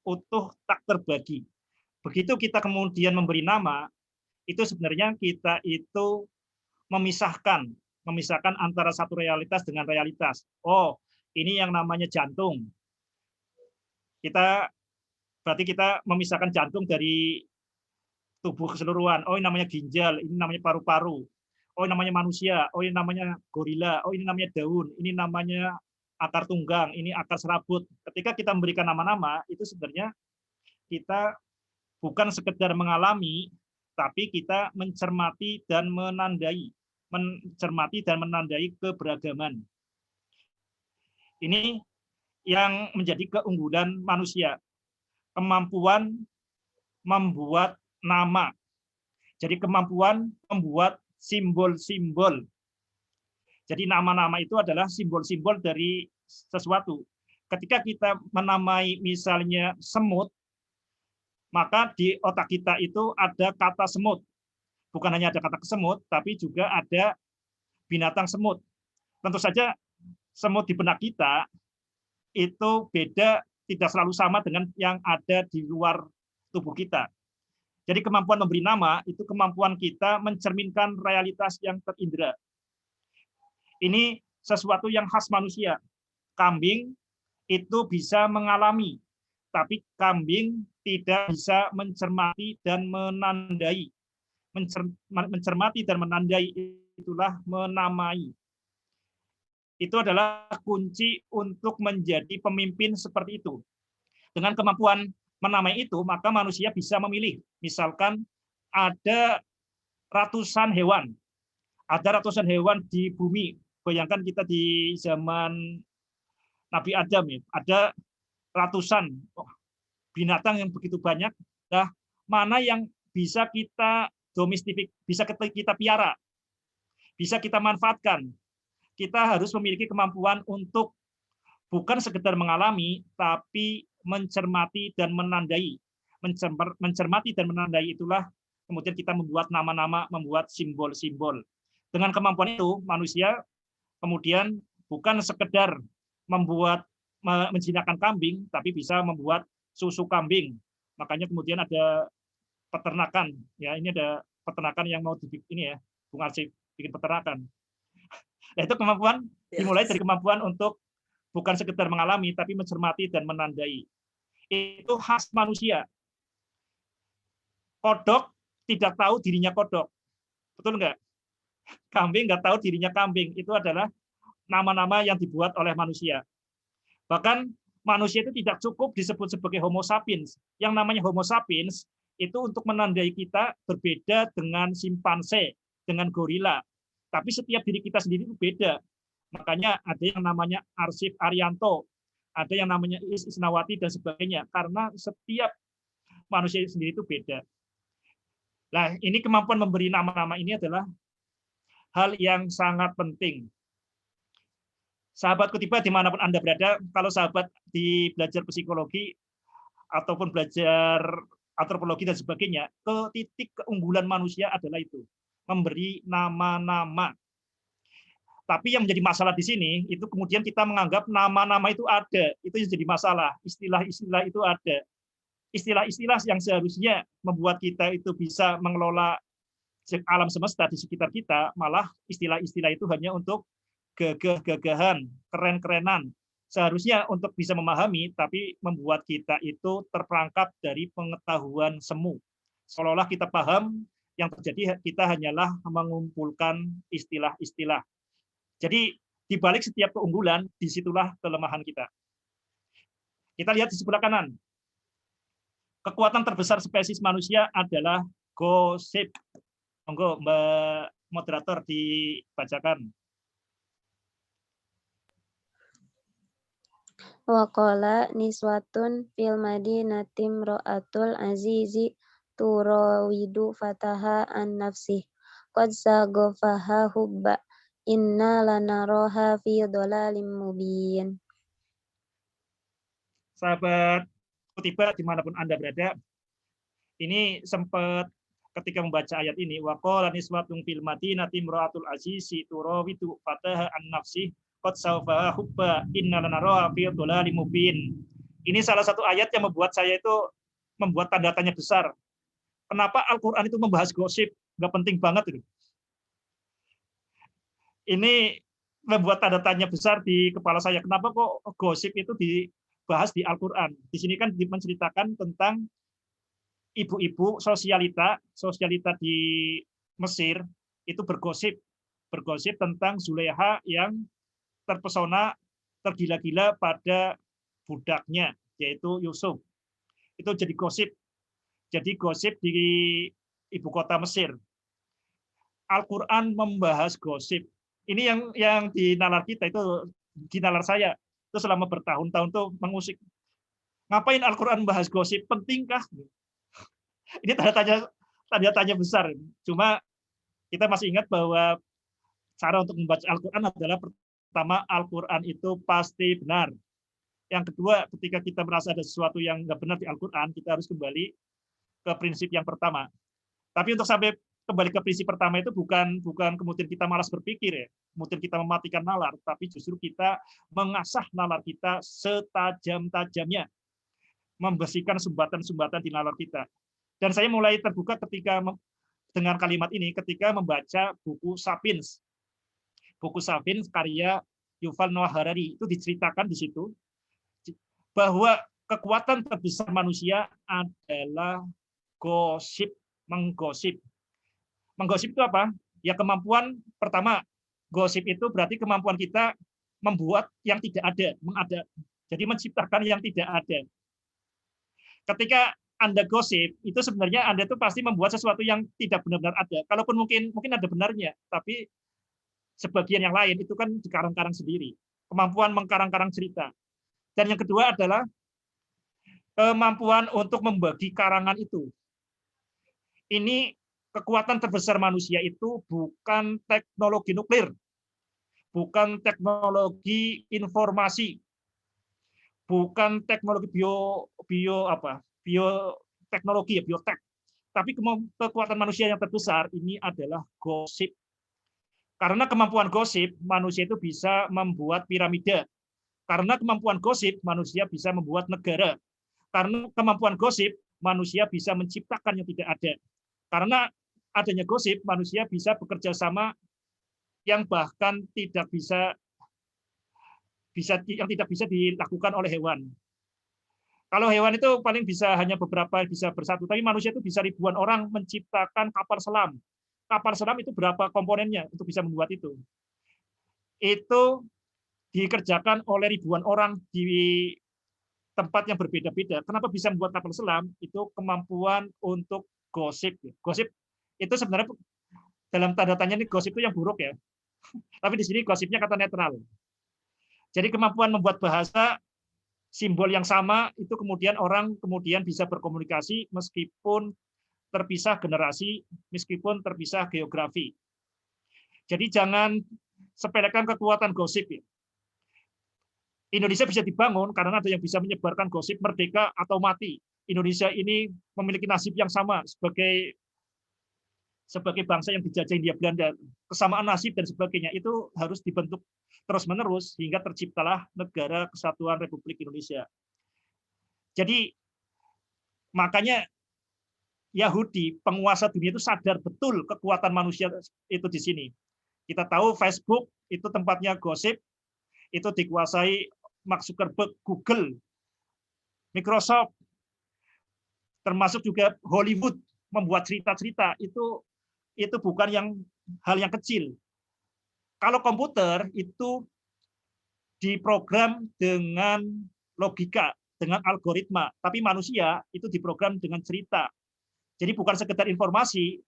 Speaker 2: utuh tak terbagi. Begitu kita kemudian memberi nama, itu sebenarnya kita itu memisahkan antara satu realitas dengan realitas. Oh, ini yang namanya jantung. Berarti kita memisahkan jantung dari tubuh keseluruhan. Oh, ini namanya ginjal, ini namanya paru-paru. Oh, ini namanya manusia, oh ini namanya gorila, oh ini namanya daun, ini namanya akar tunggang, ini akar serabut. Ketika kita memberikan nama-nama, itu sebenarnya kita bukan sekedar mengalami, tapi kita mencermati dan menandai keberagaman. Ini yang menjadi keunggulan manusia, kemampuan membuat nama. Jadi kemampuan membuat simbol-simbol. Jadi nama-nama itu adalah simbol-simbol dari sesuatu. Ketika kita menamai misalnya semut, maka di otak kita itu ada kata semut. Bukan hanya ada kata semut, tapi juga ada binatang semut. Tentu saja semut di benak kita itu beda, tidak selalu sama dengan yang ada di luar tubuh kita. Jadi kemampuan memberi nama itu kemampuan kita mencerminkan realitas yang terindra. Ini sesuatu yang khas manusia. Kambing itu bisa mengalami, tapi kambing tidak bisa mencermati dan menandai. Mencermati dan menandai itulah menamai. Itu adalah kunci untuk menjadi pemimpin seperti itu. Dengan kemampuan menamai itu, maka manusia bisa memilih. Misalkan ada ratusan hewan. Ada ratusan hewan di bumi. Bayangkan kita di zaman Nabi Adam, ya. Ada ratusan binatang yang begitu banyak. Nah, mana yang bisa kita domestik, bisa kita piara, bisa kita manfaatkan. Kita harus memiliki kemampuan untuk bukan sekedar mengalami, tapi mencermati dan menandai. Mencermati dan menandai itulah kemudian kita membuat nama-nama, membuat simbol-simbol. Dengan kemampuan itu, manusia kemudian bukan sekedar menjinakkan kambing, tapi bisa membuat susu kambing. Makanya kemudian ada peternakan. Ya, ini ada peternakan yang mau dibikin ini ya, Bung Arsif bikin peternakan. Nah, itu kemampuan dimulai dari kemampuan untuk bukan sekedar mengalami, tapi mencermati dan menandai. Itu khas manusia. Kodok tidak tahu dirinya kodok. Betul nggak? Kambing nggak tahu dirinya kambing. Itu adalah nama-nama yang dibuat oleh manusia. Bahkan manusia itu tidak cukup disebut sebagai Homo sapiens. Yang namanya Homo sapiens itu untuk menandai kita berbeda dengan simpanse, dengan gorila. Tapi setiap diri kita sendiri itu beda. Makanya ada yang namanya Arsif Arianto, ada yang namanya Isnawati dan sebagainya. Karena setiap manusia sendiri itu beda. Nah, ini kemampuan memberi nama-nama ini adalah hal yang sangat penting. Sahabat Kutiba dimanapun Anda berada, kalau sahabat di belajar psikologi ataupun belajar antropologi dan sebagainya, titik keunggulan manusia adalah itu, memberi nama-nama. Tapi yang menjadi masalah di sini, itu kemudian kita menganggap nama-nama itu ada, itu yang jadi masalah, istilah-istilah itu ada. Istilah-istilah yang seharusnya membuat kita itu bisa mengelola alam semesta di sekitar kita, malah istilah-istilah itu hanya untuk gagah-gagahan, keren-kerenan. Seharusnya untuk bisa memahami, tapi membuat kita itu terperangkap dari pengetahuan semu. Seolah-olah kita paham, yang terjadi kita hanyalah mengumpulkan istilah-istilah. Jadi di balik setiap keunggulan, disitulah kelemahan kita. Kita lihat di sebelah kanan. Kekuatan terbesar spesies manusia adalah gosip. Monggo, Mbak moderator dibacakan.
Speaker 1: Waqala niswatun fil madinati imra'atul azizi turawidu fataha an nafsih qad sagofaha hubba inna lanaraha fi dhalalim mubin.
Speaker 2: Sahabat Kutiba dimanapun Anda berada, ini sempat ketika membaca ayat ini, waqala niswatun fil madinati imra'atul azizi turawidu fataha an nafsih qad saufa hubba inna lanaraha fi dhalalim mubin. Ini salah satu ayat yang membuat saya itu membuat tanda tanya besar. Kenapa Al-Qur'an itu membahas gosip? Nggak penting banget itu. Ini membuat tanda tanya besar di kepala saya. Kenapa kok gosip itu dibahas di Al-Qur'an? Di sini kan menceritakan tentang ibu-ibu sosialita di Mesir itu bergosip tentang Zulaiha yang terpesona, tergila-gila pada budaknya, yaitu Yusuf. Itu jadi gosip di ibu kota Mesir. Al-Quran membahas gosip. Ini yang di nalar kita itu, di nalar saya itu selama bertahun-tahun tuh mengusik. Ngapain Al-Quran membahas gosip? Pentingkah? Ini tanda tanya besar. Cuma kita masih ingat bahwa cara untuk membaca Al-Quran adalah pertama, Al-Quran itu pasti benar. Yang kedua, ketika kita merasa ada sesuatu yang nggak benar di Al-Quran, kita harus kembali ke prinsip yang pertama. Tapi untuk sampai kembali ke prinsip pertama itu bukan kemudian kita malas berpikir ya, kemudian kita mematikan nalar, tapi justru kita mengasah nalar kita setajam-tajamnya, membersihkan sumbatan-sumbatan di nalar kita. Dan saya mulai terbuka dengan kalimat ini ketika membaca buku Sapiens. Buku Sapiens karya Yuval Noah Harari, itu diceritakan di situ bahwa kekuatan terbesar manusia adalah gosip, menggosip. Menggosip itu apa? Ya kemampuan pertama, gosip itu berarti kemampuan kita membuat yang tidak ada, jadi menciptakan yang tidak ada. Ketika Anda gosip, itu sebenarnya Anda itu pasti membuat sesuatu yang tidak benar-benar ada. Kalaupun mungkin ada benarnya, tapi sebagian yang lain itu kan dikarang-karang sendiri. Kemampuan mengkarang-karang cerita. Dan yang kedua adalah kemampuan untuk membagi karangan itu. Ini kekuatan terbesar manusia itu bukan teknologi nuklir, bukan teknologi informasi, bukan teknologi bioteknologi, biotek. Tapi kekuatan manusia yang terbesar ini adalah gosip. Karena kemampuan gosip, manusia itu bisa membuat piramida. Karena kemampuan gosip, manusia bisa membuat negara. Karena kemampuan gosip, manusia bisa menciptakan yang tidak ada. Karena adanya gosip, manusia bisa bekerja sama yang bahkan tidak bisa dilakukan oleh hewan. Kalau hewan itu paling bisa hanya beberapa bisa bersatu, tapi manusia itu bisa ribuan orang menciptakan kapal selam. Kapal selam itu berapa komponennya untuk bisa membuat itu? Itu dikerjakan oleh ribuan orang di tempat yang berbeda-beda. Kenapa bisa membuat kapal selam? Itu kemampuan untuk gosip. Gosip itu sebenarnya dalam tanda tanya ini gosip itu yang buruk ya. Tapi di sini gosipnya kata netral. Jadi kemampuan membuat bahasa simbol yang sama itu kemudian orang bisa berkomunikasi meskipun terpisah generasi, meskipun terpisah geografi. Jadi jangan sepelekan kekuatan gosip. Indonesia bisa dibangun karena ada yang bisa menyebarkan gosip merdeka atau mati. Indonesia ini memiliki nasib yang sama sebagai bangsa yang dijajah Hindia Belanda. Kesamaan nasib dan sebagainya itu harus dibentuk terus-menerus hingga terciptalah Negara Kesatuan Republik Indonesia. Jadi makanya Yahudi, penguasa dunia itu sadar betul kekuatan manusia itu di sini. Kita tahu Facebook itu tempatnya gosip, itu dikuasai Mark Zuckerberg, Google, Microsoft, termasuk juga Hollywood membuat cerita-cerita itu bukan hal yang kecil. Kalau komputer itu diprogram dengan logika, dengan algoritma, tapi manusia itu diprogram dengan cerita. Jadi bukan sekedar informasi,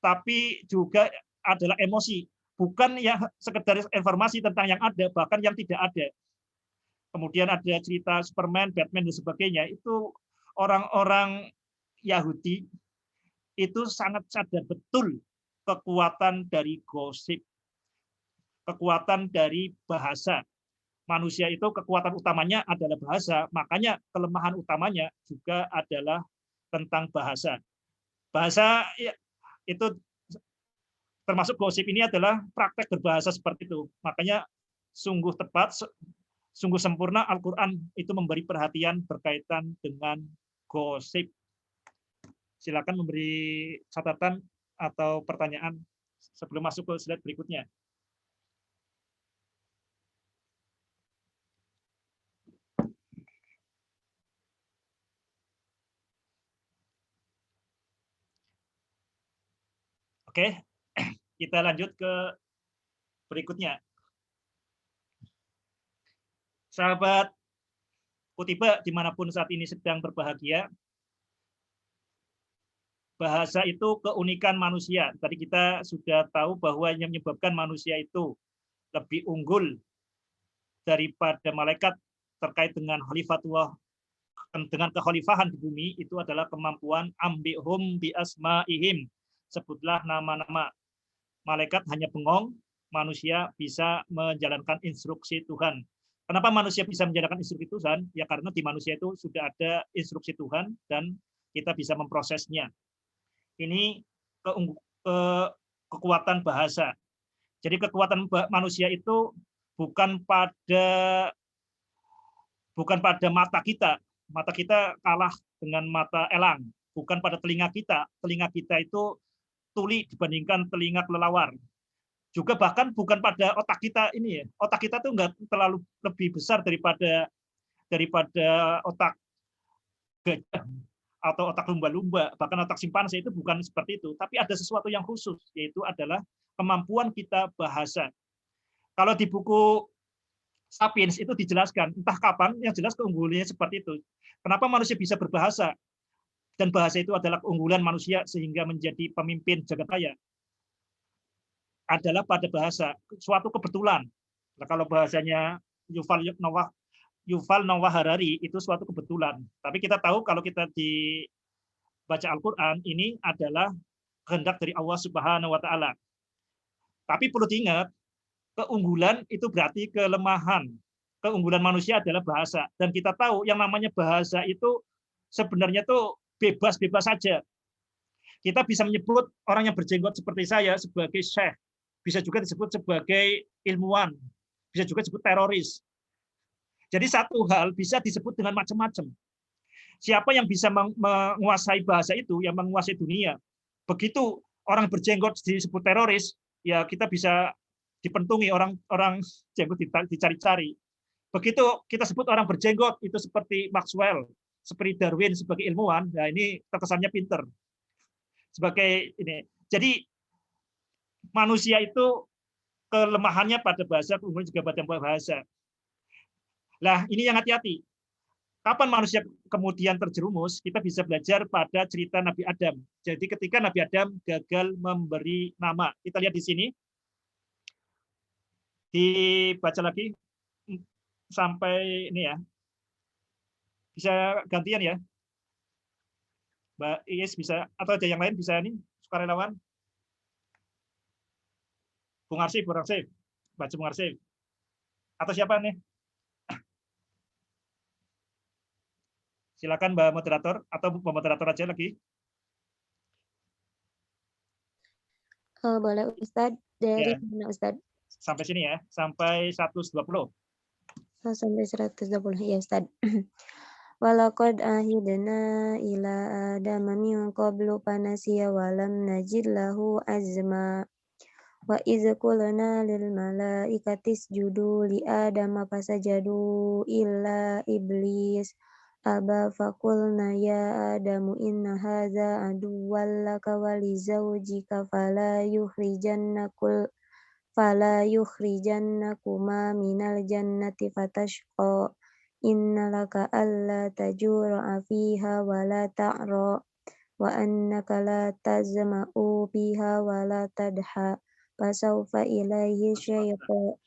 Speaker 2: tapi juga adalah emosi. Bukan yang sekedar informasi tentang yang ada, bahkan yang tidak ada. Kemudian ada cerita Superman, Batman, dan sebagainya. Itu orang-orang Yahudi itu sangat sadar betul kekuatan dari gosip, kekuatan dari bahasa. Manusia itu kekuatan utamanya adalah bahasa, makanya kelemahan utamanya juga adalah tentang bahasa. Bahasa itu termasuk gosip ini adalah praktek berbahasa seperti itu. Makanya sungguh tepat, sungguh sempurna Al-Quran itu memberi perhatian berkaitan dengan gosip. Silakan memberi catatan atau pertanyaan sebelum masuk ke slide berikutnya. Oke, kita lanjut ke berikutnya. Sahabat Kutiba, dimanapun saat ini sedang berbahagia, bahasa itu keunikan manusia. Tadi kita sudah tahu bahwa yang menyebabkan manusia itu lebih unggul daripada malaikat terkait dengan khalifatullah, dengan kekhalifahan di bumi, itu adalah kemampuan ambihum bi asma'ihim. Sebutlah nama-nama. Malaikat hanya bengong, manusia bisa menjalankan instruksi Tuhan. Kenapa manusia bisa menjalankan instruksi Tuhan? Ya karena di manusia itu sudah ada instruksi Tuhan dan kita bisa memprosesnya. Ini kekuatan bahasa. Jadi kekuatan manusia itu bukan pada mata kita. Mata kita kalah dengan mata elang. bukan pada telinga kita. Telinga kita itu tuli dibandingkan telinga kelelawar. Juga bahkan bukan pada otak kita ini ya. Otak kita tuh nggak terlalu lebih besar daripada otak gajah atau otak lumba-lumba, bahkan otak simpanse itu bukan seperti itu. Tapi ada sesuatu yang khusus, yaitu adalah kemampuan kita bahasa. Kalau di buku Sapiens itu dijelaskan, entah kapan, yang jelas keunggulannya seperti itu. Kenapa manusia bisa berbahasa? Dan bahasa itu adalah keunggulan manusia sehingga menjadi pemimpin jagat raya. Adalah pada bahasa, suatu kebetulan. Nah, kalau bahasanya Yuval Noah Harari itu suatu kebetulan. Tapi kita tahu kalau kita dibaca Al-Quran, ini adalah kehendak dari Allah Subhanahu wa Ta'ala. Tapi perlu diingat, keunggulan itu berarti kelemahan. Keunggulan manusia adalah bahasa. Dan kita tahu yang namanya bahasa itu sebenarnya tuh bebas-bebas saja. Kita bisa menyebut orang yang berjenggot seperti saya sebagai syekh. Bisa juga disebut sebagai ilmuwan. Bisa juga disebut teroris. Jadi satu hal bisa disebut dengan macam-macam. Siapa yang bisa menguasai bahasa itu, yang menguasai dunia. Begitu orang berjenggot disebut teroris, ya kita bisa dipentungi orang jenggot dicari-cari. Begitu kita sebut orang berjenggot itu seperti Maxwell, seperti Darwin sebagai ilmuwan, nah ini terkesannya pinter. Sebagai ini. Jadi manusia itu kelemahannya pada bahasa, kemudian juga pada bahasa. Lah, ini yang hati-hati. Kapan manusia kemudian terjerumus, kita bisa belajar pada cerita Nabi Adam. Jadi ketika Nabi Adam gagal memberi nama. Kita lihat di sini. Dibaca lagi sampai ini ya. Bisa gantian ya. Mbak Iis bisa, atau ada yang lain bisa ini, sukarelawan. Bung Arsif, baca Bung Arsif. Atau siapa nih? Silakan Mbak Moderator, atau Mbak Moderator aja lagi.
Speaker 1: Boleh Ustadz, dari mana Ustadz?
Speaker 2: Sampai sini ya, sampai 120.
Speaker 1: Sampai 120, ya Ustadz. Walaqad ahidna ila adama min qablu fanasiya walam najid lahu azma. Wa idz qulna lil malaikati isjudu li adama fasajadu illa iblis aba faqulna ya adamu inna hadza aduwwan laka wa li zawjika fala yukhrijannakuma minal jannati fatashqa inna laka alla tajura'a fiha wa la ta'ra wa annaka la tazma'u fiha wa la tadha fasawfa ilaihi syaitan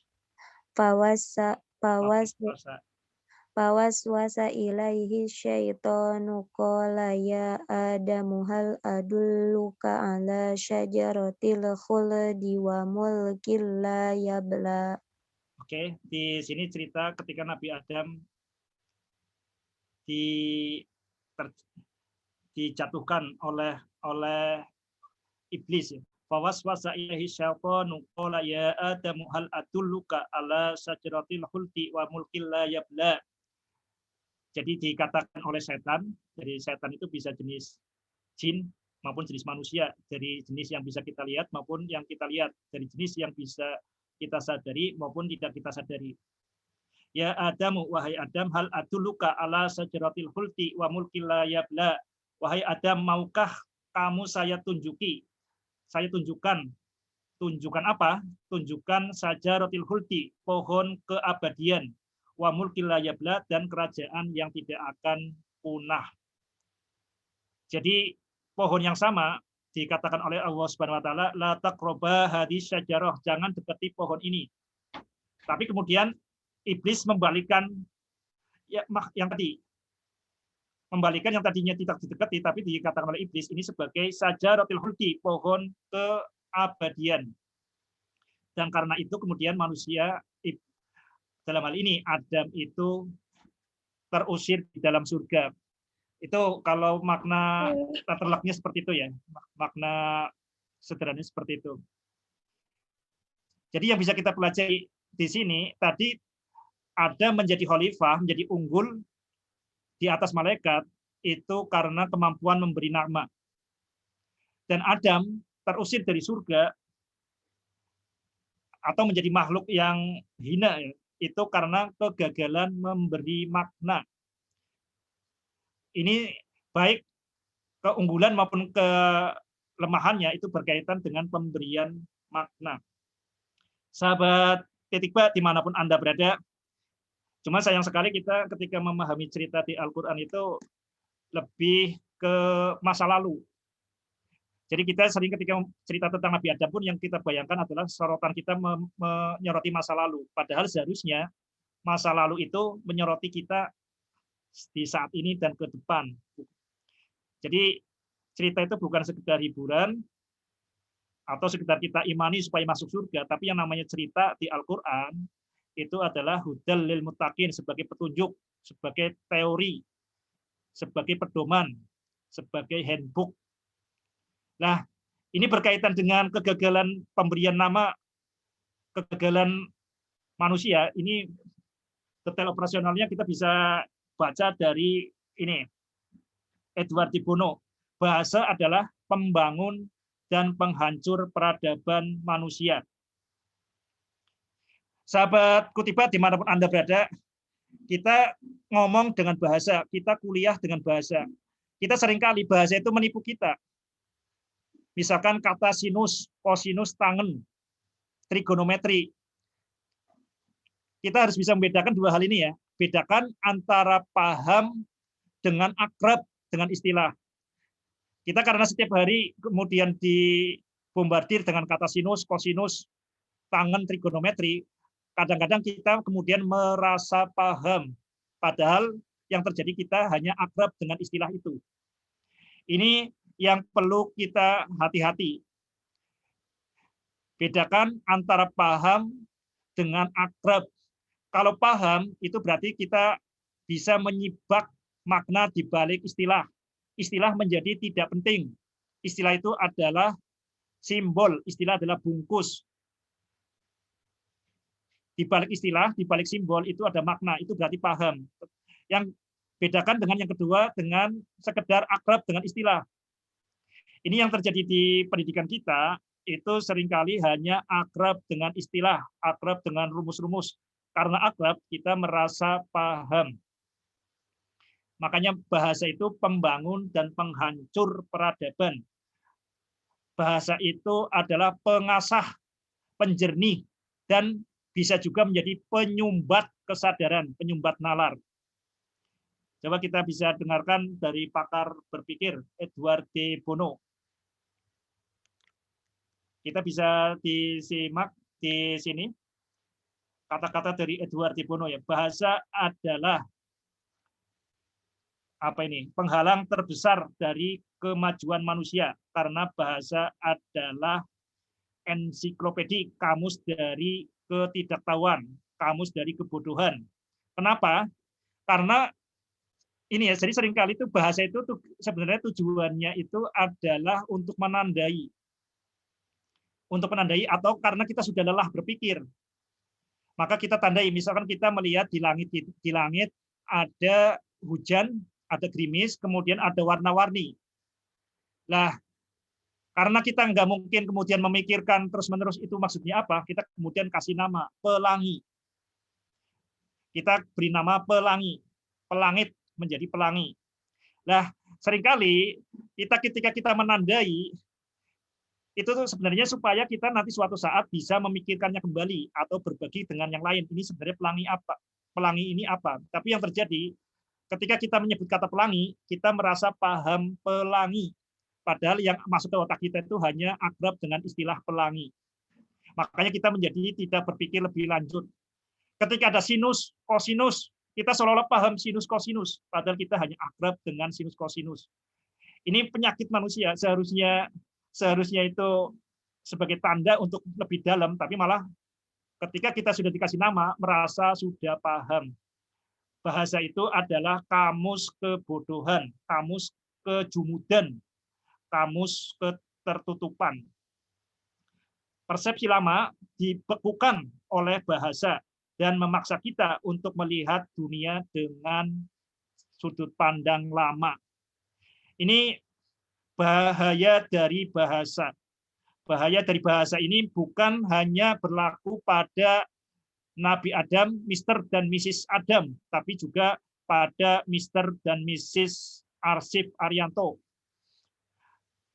Speaker 1: fawaswasa ilaihi syaitanu qala ya adamu hal adulluka ala syajaratil khuldi wa mulkil la yabla.
Speaker 2: Oke, di sini cerita ketika Nabi Adam dijatuhkan oleh iblis. Fawaswasa ilaihi syaitanu qala ya adamu hal adulluka ala syajaratil khuldi wa mulkil la yabla. Jadi dikatakan oleh setan, jadi setan itu bisa jenis jin maupun jenis manusia, dari jenis yang bisa kita lihat maupun yang kita lihat, dari jenis yang bisa kita sadari maupun tidak kita sadari. Ya Adamu, wahai Adam, hal adulluka ala syajaratil khuldi wa mulkil la yabla. Wahai Adam, maukah kamu saya tunjuki? Saya tunjukkan. Tunjukkan apa? Tunjukkan syajaratil khuldi, pohon keabadian. Wa mulkil la yabla, dan kerajaan yang tidak akan punah. Jadi pohon yang sama dikatakan oleh Allah Subhanahu wa taala, la taqraba hadhihi syajarah, jangan dekati pohon ini. Tapi kemudian iblis membalikan yang tadi. Membalikan yang tadinya tidak didekati tapi dikatakan oleh iblis ini sebagai syajaratul khuldi, pohon keabadian. Dan karena itu kemudian manusia dalam hal ini Adam itu terusir di dalam surga. Itu kalau makna terleknya seperti itu ya. Makna sederhananya seperti itu. Jadi yang bisa kita pelajari di sini tadi Adam menjadi khalifah, menjadi unggul di atas malaikat itu karena kemampuan memberi nama. Dan Adam terusir dari surga atau menjadi makhluk yang hina itu karena kegagalan memberi makna. Ini baik keunggulan maupun kelemahannya itu berkaitan dengan pemberian makna. Sahabat Titikba dimanapun Anda berada, cuma sayang sekali kita ketika memahami cerita di Al-Quran itu lebih ke masa lalu. Jadi kita sering ketika cerita tentang Nabi Adam pun yang kita bayangkan adalah sorotan kita menyoroti masa lalu. Padahal seharusnya masa lalu itu menyoroti kita di saat ini dan ke depan. Jadi cerita itu bukan sekedar hiburan atau sekedar kita imani supaya masuk surga, tapi yang namanya cerita di Al-Quran itu adalah hudal lil muttaqin, sebagai petunjuk, sebagai teori, sebagai pedoman, sebagai handbook. Nah, ini berkaitan dengan kegagalan pemberian nama, kegagalan manusia. Ini detail operasionalnya kita bisa baca dari ini, Edward de Bono. Bahasa adalah pembangun dan penghancur peradaban manusia. Sahabat Kutiba dimanapun Anda berada, kita ngomong dengan bahasa, kita kuliah dengan bahasa. Kita seringkali bahasa itu menipu kita. Misalkan kata sinus, kosinus, tangen, trigonometri. Kita harus bisa membedakan dua hal ini ya. Bedakan antara paham dengan akrab dengan istilah. Kita karena setiap hari kemudian dibombardir dengan kata sinus, kosinus, tangen, trigonometri, kadang-kadang kita kemudian merasa paham. Padahal yang terjadi kita hanya akrab dengan istilah itu. Ini yang perlu kita hati-hati. Bedakan antara paham dengan akrab. Kalau paham, itu berarti kita bisa menyibak makna di balik istilah. Istilah menjadi tidak penting. Istilah itu adalah simbol, istilah adalah bungkus. Di balik istilah, di balik simbol itu ada makna, itu berarti paham. Yang bedakan dengan yang kedua dengan sekedar akrab dengan istilah. Ini yang terjadi di pendidikan kita, itu seringkali hanya akrab dengan istilah, akrab dengan rumus-rumus. Karena akrab, kita merasa paham. Makanya bahasa itu pembangun dan penghancur peradaban. Bahasa itu adalah pengasah, penjernih, dan bisa juga menjadi penyumbat kesadaran, penyumbat nalar. Coba kita bisa dengarkan dari pakar berpikir, Edward de Bono. Kita bisa disimak di sini kata-kata dari Edward de Bono ya. Bahasa adalah penghalang terbesar dari kemajuan manusia, karena bahasa adalah ensiklopedi, kamus dari ketidaktahuan, kamus dari kebodohan. Kenapa? Karena ini ya, jadi seringkali itu bahasa itu sebenarnya tujuannya itu adalah untuk menandai. Untuk menandai atau karena kita sudah lelah berpikir. Maka kita tandai, misalkan kita melihat di langit ada hujan, ada gerimis, kemudian ada warna-warni. Lah, karena kita nggak mungkin kemudian memikirkan terus-menerus itu maksudnya apa, kita kemudian kasih nama pelangi. Kita beri nama pelangi, pelangit menjadi pelangi. Nah, seringkali kita ketika kita menandai itu sebenarnya supaya kita nanti suatu saat bisa memikirkannya kembali atau berbagi dengan yang lain. Ini sebenarnya pelangi apa? Pelangi ini apa? Tapi yang terjadi ketika kita menyebut kata pelangi, kita merasa paham pelangi. Padahal yang masuk ke otak kita itu hanya akrab dengan istilah pelangi. Makanya kita menjadi tidak berpikir lebih lanjut. Ketika ada sinus, kosinus, kita seolah-olah paham sinus, kosinus. Padahal kita hanya akrab dengan sinus, kosinus. Ini penyakit manusia. Seharusnya itu sebagai tanda untuk lebih dalam, tapi malah ketika kita sudah dikasih nama, merasa sudah paham. Bahasa itu adalah kamus kebodohan, kamus kejumudan, kamus ketertutupan. Persepsi lama dibekukan oleh bahasa dan memaksa kita untuk melihat dunia dengan sudut pandang lama. Ini bahaya dari bahasa. Bahaya dari bahasa ini bukan hanya berlaku pada Nabi Adam, Mr. dan Mrs. Adam, tapi juga pada Mr. dan Mrs. Arsip Arianto.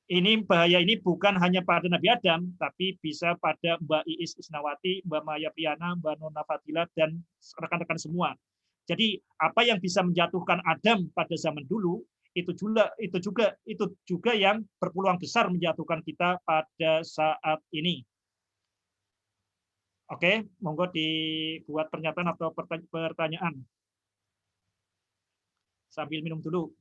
Speaker 2: Ini bahaya ini bukan hanya pada Nabi Adam, tapi bisa pada Mbak Iis Isnawati, Mbak Maya Priana, Mbak Nona Fadila, dan rekan-rekan semua. Jadi apa yang bisa menjatuhkan Adam pada zaman dulu, itu juga yang berpeluang besar menjatuhkan kita pada saat ini. Oke, monggo dibuat pernyataan atau pertanyaan. Sambil minum dulu.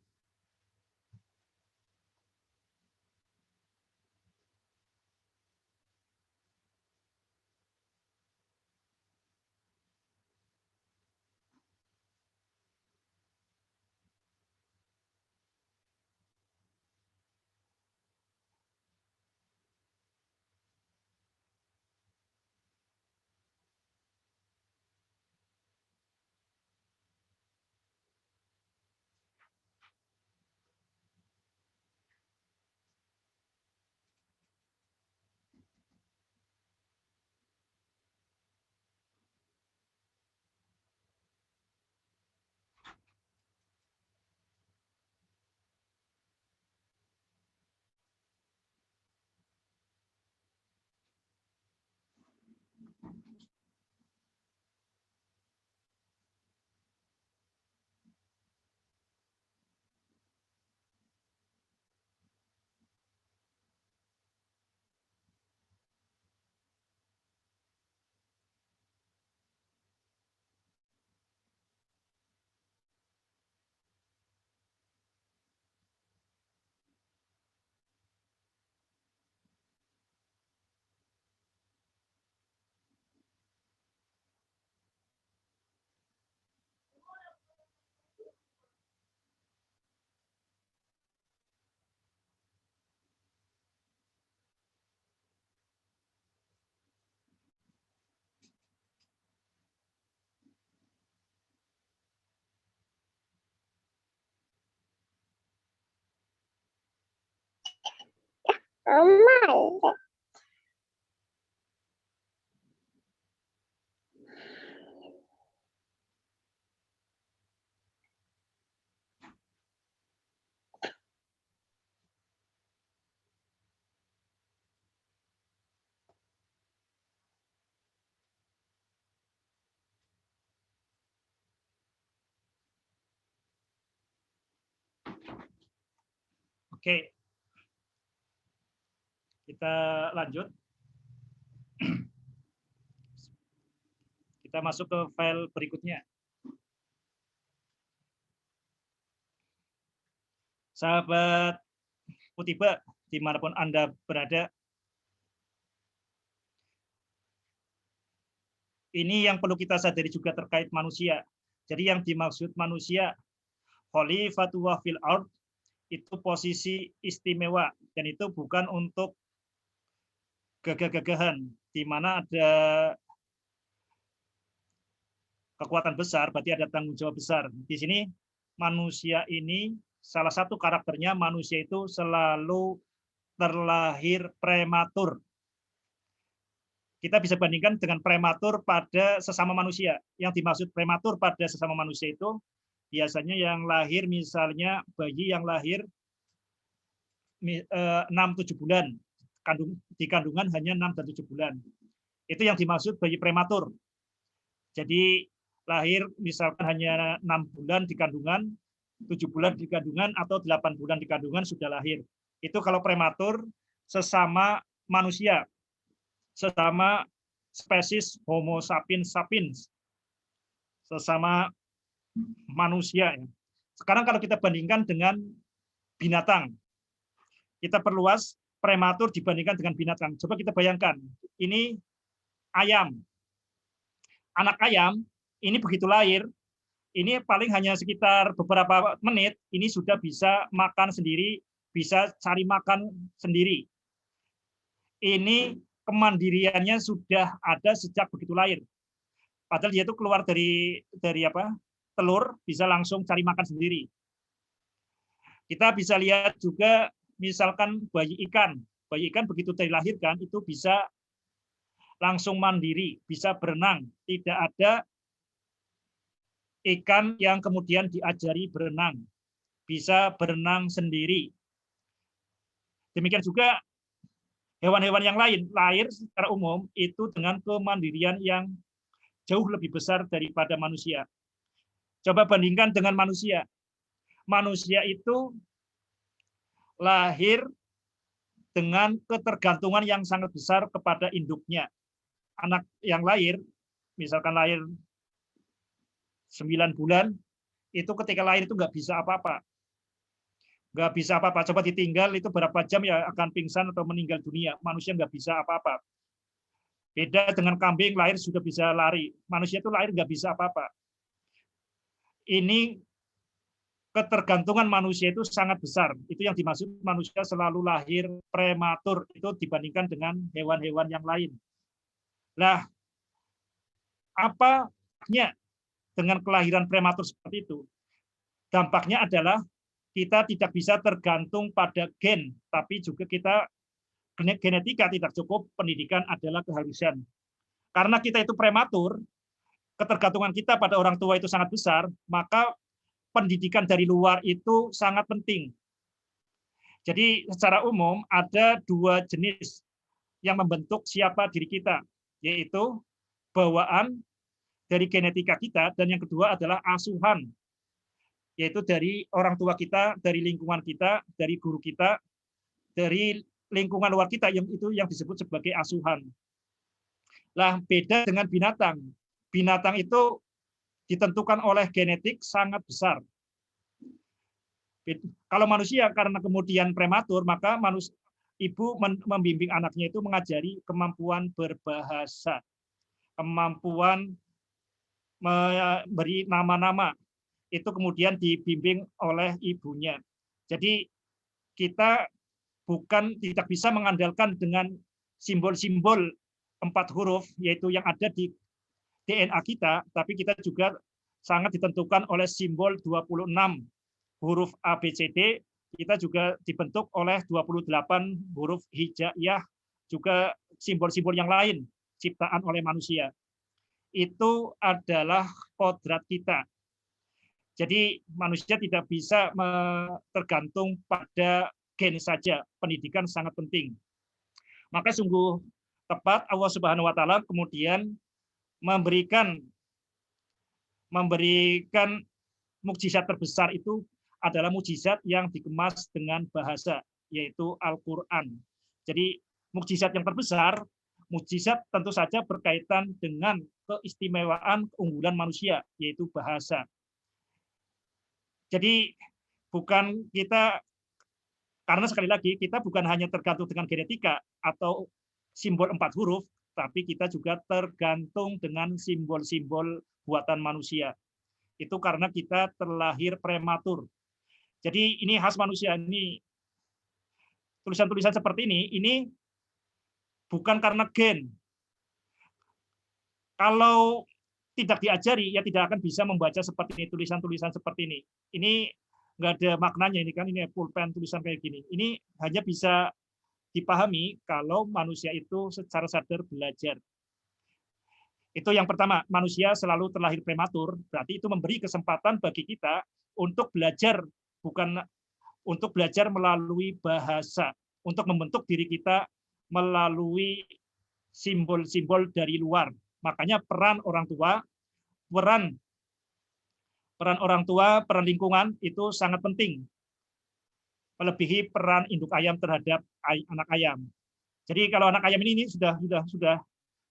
Speaker 2: Oke, kita lanjut. Kita masuk ke file berikutnya. Sahabat Kutiba, dimanapun Anda berada, ini yang perlu kita sadari juga terkait manusia. Jadi yang dimaksud manusia, khalifatullah fil ard, itu posisi istimewa, dan itu bukan untuk gagah-gagahan, di mana ada kekuatan besar, berarti ada tanggung jawab besar. Di sini manusia ini, salah satu karakternya manusia itu selalu terlahir prematur. Kita bisa bandingkan dengan prematur pada sesama manusia. Yang dimaksud prematur pada sesama manusia itu biasanya yang lahir, misalnya bayi yang lahir 6-7 bulan, di kandungan hanya 6 dan 7 bulan. Itu yang dimaksud bayi prematur. Jadi lahir misalkan hanya 6 bulan di kandungan, 7 bulan di kandungan, atau 8 bulan di kandungan sudah lahir. Itu kalau prematur sesama manusia, sesama spesies Homo sapiens sapiens, sesama manusia. Sekarang kalau kita bandingkan dengan binatang, kita perluas prematur dibandingkan dengan binatang. Coba kita bayangkan, ini ayam. Anak ayam, ini begitu lahir, ini paling hanya sekitar beberapa menit, ini sudah bisa makan sendiri, bisa cari makan sendiri. Ini kemandiriannya sudah ada sejak begitu lahir. Padahal dia itu keluar dari telur, bisa langsung cari makan sendiri. Kita bisa lihat juga misalkan bayi ikan. Bayi ikan begitu dilahirkan itu bisa langsung mandiri, bisa berenang. Tidak ada ikan yang kemudian diajari berenang, bisa berenang sendiri. Demikian juga hewan-hewan yang lain, lahir secara umum itu dengan kemandirian yang jauh lebih besar daripada manusia. Coba bandingkan dengan manusia. Manusia itu lahir dengan ketergantungan yang sangat besar kepada induknya. Anak yang lahir, misalkan lahir 9 bulan, itu ketika lahir itu nggak bisa apa-apa. Nggak bisa apa-apa. Coba ditinggal itu berapa jam ya akan pingsan atau meninggal dunia. Manusia nggak bisa apa-apa. Beda dengan kambing, lahir sudah bisa lari. Manusia itu lahir nggak bisa apa-apa. Ini ketergantungan manusia itu sangat besar. Itu yang dimaksud manusia selalu lahir prematur itu dibandingkan dengan hewan-hewan yang lain. Nah, apanya dengan kelahiran prematur seperti itu? Dampaknya adalah kita tidak bisa tergantung pada gen, tapi juga kita genetika tidak cukup, pendidikan adalah keharusan. Karena kita itu prematur, ketergantungan kita pada orang tua itu sangat besar, maka pendidikan dari luar itu sangat penting. Jadi secara umum ada 2 jenis yang membentuk siapa diri kita, yaitu bawaan dari genetika kita, dan yang kedua adalah asuhan, yaitu dari orang tua kita, dari lingkungan kita, dari guru kita, dari lingkungan luar kita, yang itu yang disebut sebagai asuhan. Lah beda dengan binatang. Binatang itu ditentukan oleh genetik sangat besar. Kalau manusia karena kemudian prematur, maka ibu membimbing anaknya itu mengajari kemampuan berbahasa, kemampuan memberi nama-nama, itu kemudian dibimbing oleh ibunya. Jadi kita tidak bisa mengandalkan dengan simbol-simbol 4 huruf, yaitu yang ada di DNA kita, tapi kita juga sangat ditentukan oleh simbol 26 huruf ABCD, kita juga dibentuk oleh 28 huruf hijaiyah, juga simbol-simbol yang lain ciptaan oleh manusia. Itu adalah kodrat kita. Jadi manusia tidak bisa tergantung pada gen saja. Pendidikan sangat penting. Maka sungguh tepat Allah Subhanahu wa taala kemudian memberikan mukjizat terbesar itu adalah mukjizat yang dikemas dengan bahasa, yaitu Al-Qur'an. Jadi mukjizat yang terbesar, mukjizat tentu saja berkaitan dengan keistimewaan keunggulan manusia, yaitu bahasa. Jadi bukan kita, karena sekali lagi kita bukan hanya tergantung dengan genetika atau simbol 4 huruf, tapi kita juga tergantung dengan simbol-simbol buatan manusia. Itu karena kita terlahir prematur. Jadi ini khas manusia, ini tulisan-tulisan seperti ini bukan karena gen. Kalau tidak diajari, ya tidak akan bisa membaca seperti ini, tulisan-tulisan seperti ini. Ini nggak ada maknanya, ini kan ini pulpen tulisan kayak gini. Ini hanya bisa dipahami kalau manusia itu secara sadar belajar. Itu yang pertama, manusia selalu terlahir prematur, berarti itu memberi kesempatan bagi kita untuk belajar, bukan untuk belajar melalui bahasa, untuk membentuk diri kita melalui simbol-simbol dari luar. Makanya peran orang tua, peran lingkungan itu sangat penting, melebihi peran induk ayam terhadap anak ayam. Jadi kalau anak ayam ini sudah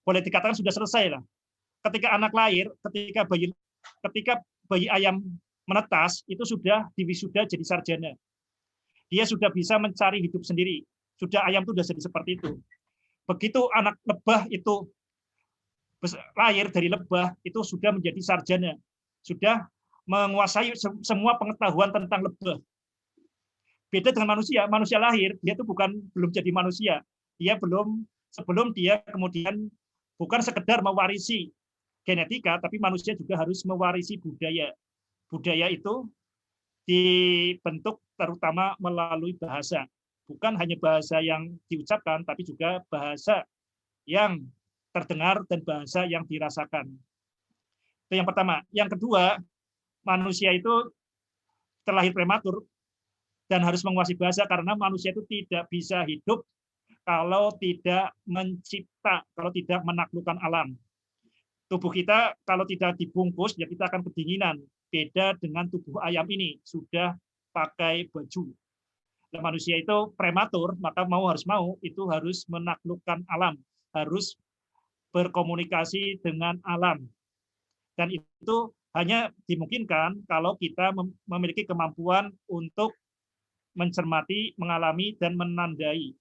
Speaker 2: boleh dikatakan sudah selesai lah. Ketika anak lahir, ketika bayi ayam menetas, itu sudah diwisuda jadi sarjana. Dia sudah bisa mencari hidup sendiri. Sudah ayam itu sudah jadi seperti itu. Begitu anak lebah itu lahir dari lebah, itu sudah menjadi sarjana. Sudah menguasai semua pengetahuan tentang lebah. Beda dengan manusia lahir, dia itu belum jadi manusia. Sebelum dia kemudian bukan sekedar mewarisi genetika, tapi manusia juga harus mewarisi budaya. Budaya itu dibentuk terutama melalui bahasa. Bukan hanya bahasa yang diucapkan, tapi juga bahasa yang terdengar dan bahasa yang dirasakan. Itu yang pertama. Yang kedua, manusia itu terlahir prematur dan harus menguasai bahasa karena manusia itu tidak bisa hidup kalau tidak mencipta, kalau tidak menaklukkan alam. Tubuh kita kalau tidak dibungkus, ya kita akan kedinginan. Beda dengan tubuh ayam ini, sudah pakai baju. Nah, manusia itu prematur, maka harus mau, itu harus menaklukkan alam, harus berkomunikasi dengan alam. Dan itu hanya dimungkinkan kalau kita memiliki kemampuan untuk mencermati, mengalami, dan menandai.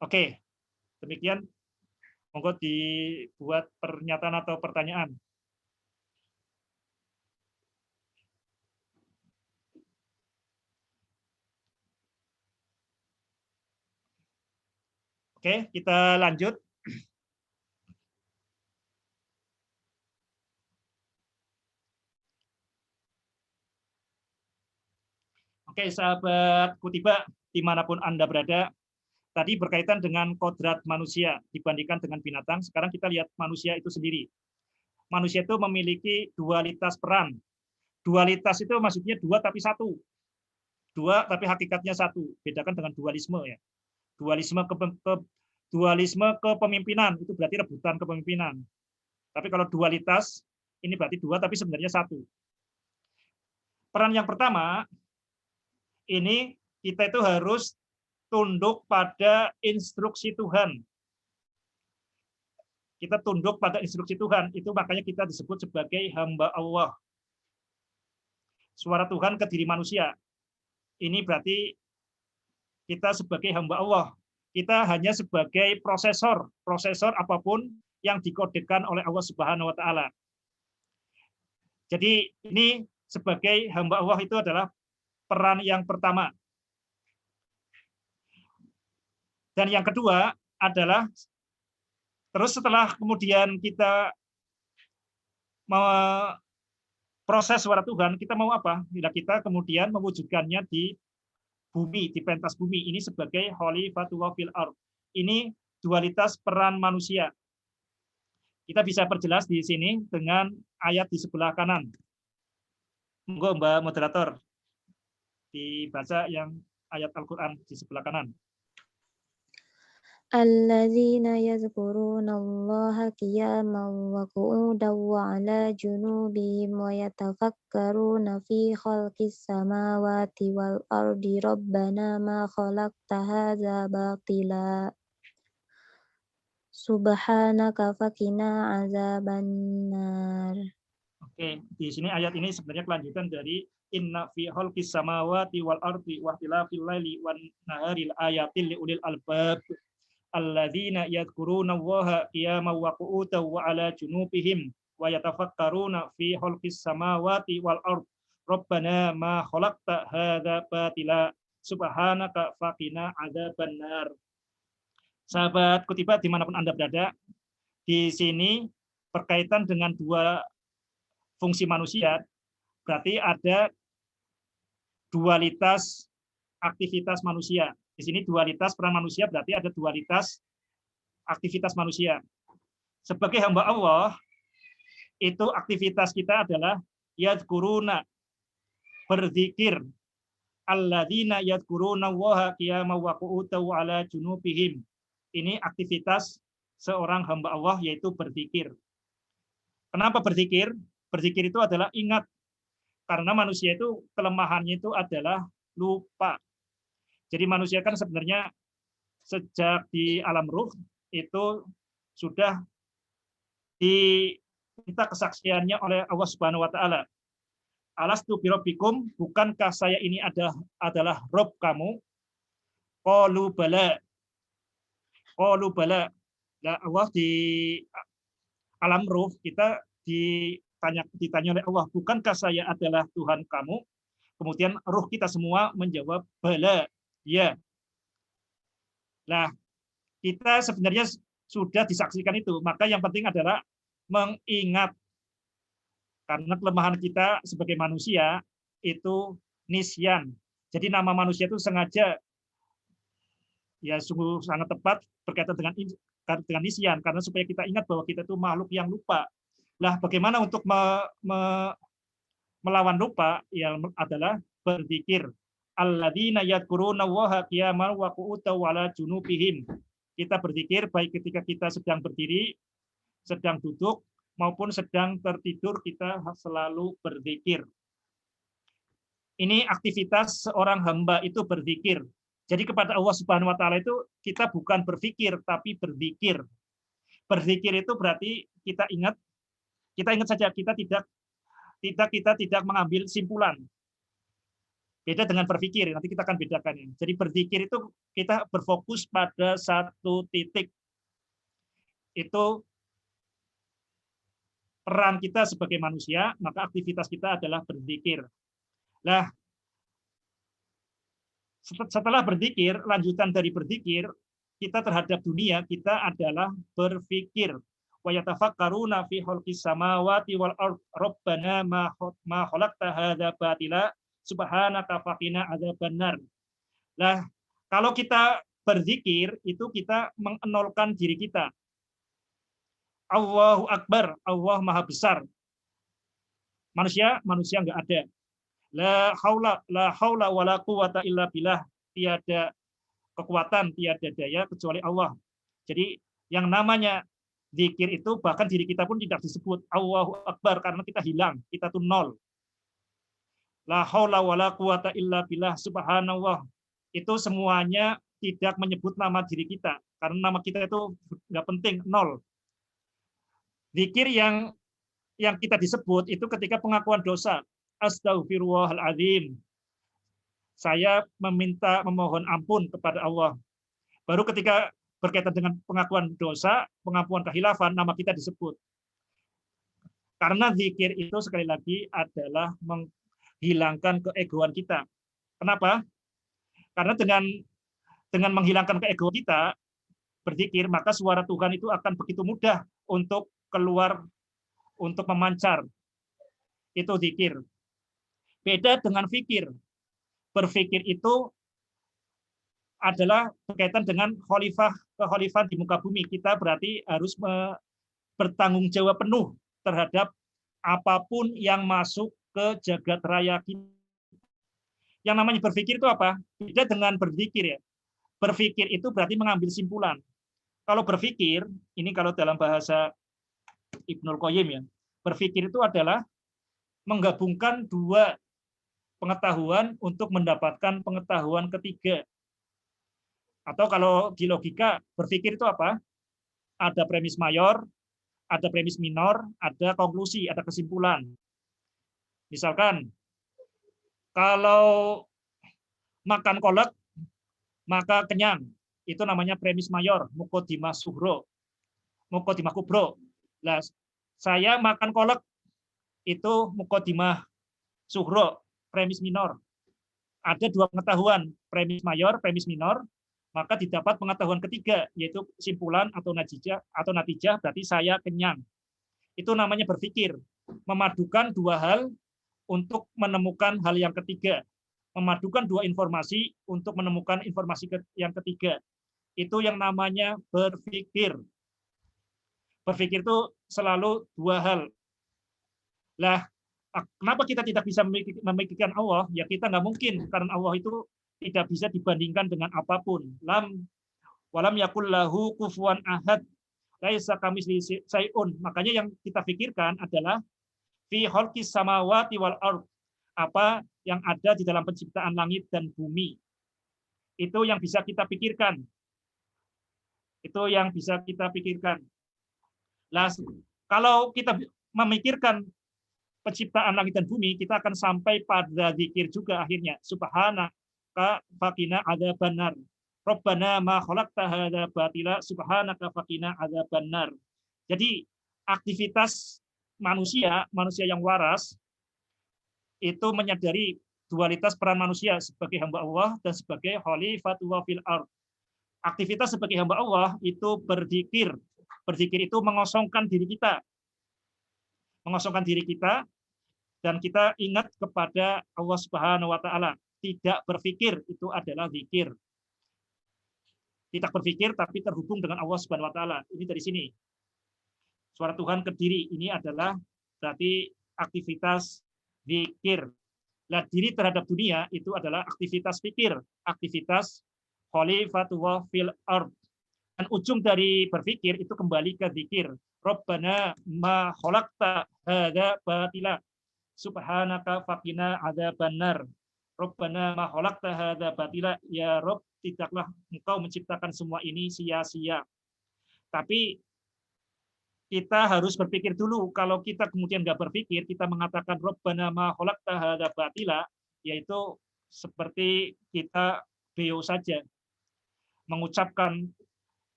Speaker 2: Oke, demikian. Monggo dibuat pernyataan atau pertanyaan. Oke, kita lanjut. Oke, sahabat Kutiba, dimanapun Anda berada, tadi berkaitan dengan kodrat manusia dibandingkan dengan binatang. Sekarang kita lihat manusia itu sendiri. Manusia itu memiliki dualitas peran. Dualitas itu maksudnya dua tapi satu. Dua tapi hakikatnya satu. Bedakan dengan dualisme ya. Dualisme kepemimpinan itu berarti rebutan kepemimpinan. Tapi kalau dualitas ini berarti dua tapi sebenarnya satu. Peran yang pertama ini kita itu harus tunduk pada instruksi Tuhan. Kita tunduk pada instruksi Tuhan, itu makanya kita disebut sebagai hamba Allah. Suara Tuhan ke diri manusia. Ini berarti kita sebagai hamba Allah. Kita hanya sebagai prosesor apapun yang dikodekan oleh Allah Subhanahu wa taala. Jadi ini sebagai hamba Allah itu adalah peran yang pertama. Dan yang kedua adalah terus setelah kemudian kita proses suara Tuhan, kita mau apa? Bila kita kemudian mewujudkannya di bumi, di pentas bumi. Ini sebagai khalifatullah fil ardh. Ini dualitas peran manusia. Kita bisa perjelas di sini dengan ayat di sebelah kanan. Monggo Mbak Moderator, dibaca yang ayat Al-Quran di sebelah kanan.
Speaker 4: Alladzina yazkuruna Allaha qiyaman wa qu'udan wa 'ala junubihim wa yatafakkaruna fi khalqis samawati wal ardi rabbana ma khalaqta hadza batila subhanaka faqina 'adzabannar.
Speaker 2: Oke, di sini ayat ini sebenarnya kelanjutan dari inna fi khalqis samawati wal ardi wa ikhtilafil laili wan nahari ayatil liulil albab alladzina yadhkuruna Allaha qiyaman wa qu'udan wa 'ala junubihim wa yatafakkaruna fi khalqis samawati wal ardi rabbana ma khalaqta hadza batila subhanaka faqina 'adzabannar. Sahabat Kutiba dimanapun Anda berada, di sini berkaitan dengan dua fungsi manusia, berarti ada dualitas aktivitas manusia. Di sini dualitas peran manusia berarti ada dualitas aktivitas manusia. Sebagai hamba Allah, itu aktivitas kita adalah yadhkuruna, berzikir. Alladzina yadhkuruna Allaha qiyaman wa qu'udan wa 'ala junubihim. Ini aktivitas seorang hamba Allah, yaitu berzikir. Kenapa berzikir? Berzikir itu adalah ingat. Karena manusia itu kelemahannya itu adalah lupa. Jadi manusia kan sebenarnya sejak di alam ruh itu sudah diminta kesaksiannya oleh Allah Subhanahu wa taala. Alastu birabbikum, bukankah saya ini adalah Rob kamu? Qalu bala. Qalu bala. Nah, Allah di alam ruh kita ditanya oleh Allah, bukankah saya adalah Tuhan kamu? Kemudian ruh kita semua menjawab bala, ya. Nah, kita sebenarnya sudah disaksikan itu, maka yang penting adalah mengingat. Karena kelemahan kita sebagai manusia itu nisyan, Jadi nama manusia itu sengaja ya sungguh sangat tepat berkaitan dengan nisyan, karena supaya kita ingat bahwa kita itu makhluk yang lupa. Lah bagaimana untuk melawan lupa? Ya adalah berzikir. Alladzina yadhkurunallaha qiyaman wa qu'udan wa 'ala junubihim. Kita berzikir baik ketika kita sedang berdiri, sedang duduk, maupun sedang tertidur, kita selalu berzikir. Ini aktivitas seorang hamba itu berzikir. Jadi kepada Allah Subhanahu wa taala itu kita bukan berpikir tapi berzikir. Berzikir itu berarti kita ingat saja, kita tidak mengambil simpulan. Beda dengan berpikir, nanti kita akan bedakan ini. Jadi berzikir itu kita berfokus pada satu titik. Itu peran kita sebagai manusia, maka aktivitas kita adalah berzikir. Nah, setelah berzikir, lanjutan dari berzikir, kita terhadap dunia, kita adalah berpikir. Wa yatafakkaruna fi khalqis samawati wal ardh rabbana ma khalaqta hadza batila subhanaka faqina adzabannar. Nah, kalau kita berzikir itu kita mengenolkan diri kita. Allahu Akbar, Allah Maha Besar. Manusia enggak ada. La haula wala quwata illa billah. Tiada kekuatan, tiada daya kecuali Allah. Jadi yang namanya zikir itu bahkan diri kita pun tidak disebut Allahu Akbar karena kita hilang, kita tuh nol. La haula wala quwata illa billah, subhanallah. Itu semuanya tidak menyebut nama diri kita karena nama kita itu nggak penting, nol. Zikir yang kita disebut itu ketika pengakuan dosa. Astaghfirullahaladzim. Saya memohon ampun kepada Allah. Baru ketika berkaitan dengan pengakuan dosa, pengampuan kehilafan, nama kita disebut. Karena zikir itu sekali lagi adalah menghilangkan keegoan kita. Kenapa? Karena dengan menghilangkan keegoan kita, berzikir, maka suara Tuhan itu akan begitu mudah untuk keluar, untuk memancar. Itu zikir. Beda dengan fikir. Berfikir itu adalah berkaitan dengan kekhalifahan di muka bumi. Kita berarti harus bertanggung jawab penuh terhadap apapun yang masuk ke jagat raya kita. Yang namanya berfikir itu apa? Beda dengan berzikir ya. Berfikir itu berarti mengambil simpulan. Kalau berfikir, ini kalau dalam bahasa Ibnul Qayyim ya, berfikir itu adalah menggabungkan dua pengetahuan untuk mendapatkan pengetahuan ketiga. Atau kalau di logika, berpikir itu apa? Ada premis mayor, ada premis minor, ada konklusi, ada kesimpulan. Misalkan, kalau makan kolak, maka kenyang. Itu namanya premis mayor, muqaddimah sughra, muqaddimah kubro. Nah, saya makan kolak, itu muqaddimah sughra, premis minor. Ada dua pengetahuan, premis mayor, premis minor, maka didapat pengetahuan ketiga, yaitu kesimpulan atau natijah, berarti saya kenyang. Itu namanya berpikir, memadukan dua hal untuk menemukan hal yang ketiga, memadukan dua informasi untuk menemukan informasi yang ketiga. Itu yang namanya berpikir. Berpikir itu selalu dua hal. Lah, kenapa kita tidak bisa memikirkan Allah? Ya kita nggak mungkin, karena Allah itu tidak bisa dibandingkan dengan apapun. Walam yakul lahu kufuwan ahad. Laisa kamitslihi syai'un. Makanya yang kita pikirkan adalah fi khalqis samawati wal ardh. Apa yang ada di dalam penciptaan langit dan bumi. Itu yang bisa kita pikirkan. Itu yang bisa kita pikirkan. Lah, kalau kita memikirkan penciptaan langit dan bumi, kita akan sampai pada zikir juga akhirnya. Subhanaka faqina adzabannar. Rabbana ma khalaqta hadza batila subhanaka faqina adzabannar. Jadi aktivitas manusia yang waras itu menyadari dualitas peran manusia sebagai hamba Allah dan sebagai khalifatullah fil ardh. Aktivitas sebagai hamba Allah itu berzikir. Berzikir itu mengosongkan diri kita. Mengosongkan diri kita dan kita ingat kepada Allah Subhanahu wa taala. tidak berpikir itu adalah zikir. Tidak berpikir tapi terhubung dengan Allah Subhanahu wa taala. Ini dari sini. Suara Tuhan ke diri ini adalah berarti aktivitas zikir. Nah, diri terhadap dunia itu adalah aktivitas pikir, aktivitas khalifatullah fil ard. Dan ujung dari berpikir itu kembali ke zikir. Rabbana ma khalaqta hadza batila. Subhanaka faqina adzabannar. Rabbana ma khalaqta hadza batila. Ya Rabb, tidaklah Engkau menciptakan semua ini sia-sia. Tapi kita harus berpikir dulu. Kalau kita kemudian nggak berpikir, kita mengatakan Rabbana ma khalaqta hadza batila, yaitu seperti kita beo saja, mengucapkan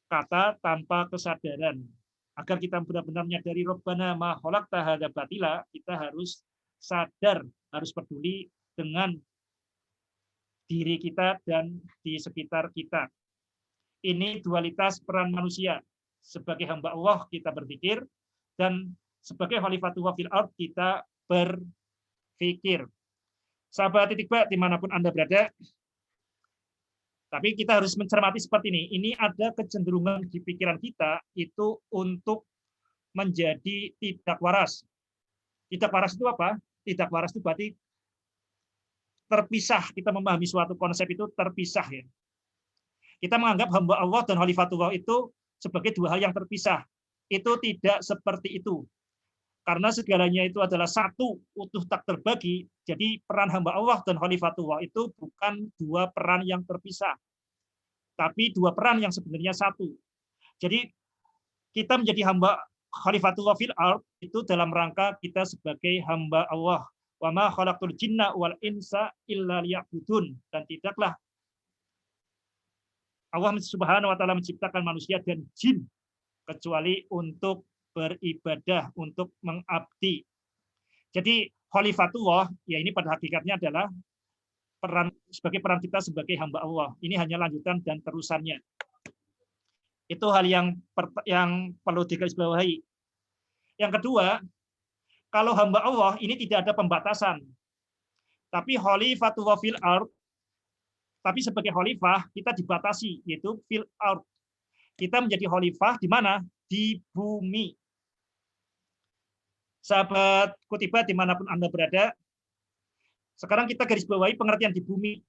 Speaker 2: kata tanpa kesadaran. Agar kita benar-benar menyadari Rabbana ma khalaqta hadza batila, kita harus sadar, harus peduli dengan diri kita dan di sekitar kita. Ini dualitas peran manusia. Sebagai hamba Allah kita berpikir, dan sebagai khalifatullah fil ard kita berpikir. Sahabat titik ba dimanapun Anda berada, tapi kita harus mencermati seperti ini. Ini ada kecenderungan di pikiran kita itu untuk menjadi tidak waras. Tidak waras itu apa? Tidak waras itu berarti terpisah. Kita memahami suatu konsep itu terpisah, ya. Kita menganggap hamba Allah dan khalifatullah itu sebagai dua hal yang terpisah. Itu tidak seperti itu. Karena segalanya itu adalah satu, utuh tak terbagi. Jadi peran hamba Allah dan khalifatullah itu bukan dua peran yang terpisah, tapi dua peran yang sebenarnya satu. Jadi kita menjadi hamba khalifatullah fil ard itu dalam rangka kita sebagai hamba Allah. Wa ma khalaqtul jinna wal insa illa liya'budun. Dan tidaklah Allah Subhanahu wa taala menciptakan manusia dan jin kecuali untuk beribadah, untuk mengabdi. Jadi khalifatullah, ya ini pada hakikatnya adalah sebagai peran kita sebagai hamba Allah. Ini hanya lanjutan dan terusannya. Itu hal yang perlu digarisbawahi. Yang kedua, kalau hamba Allah ini tidak ada pembatasan. Tapi khalifatullah fil ard, tapi sebagai khalifah kita dibatasi, yaitu fil ard. Kita menjadi khalifah di mana? Di bumi. Sahabat Kutiba dimanapun Anda berada, sekarang kita garis bawahi pengertian di bumi.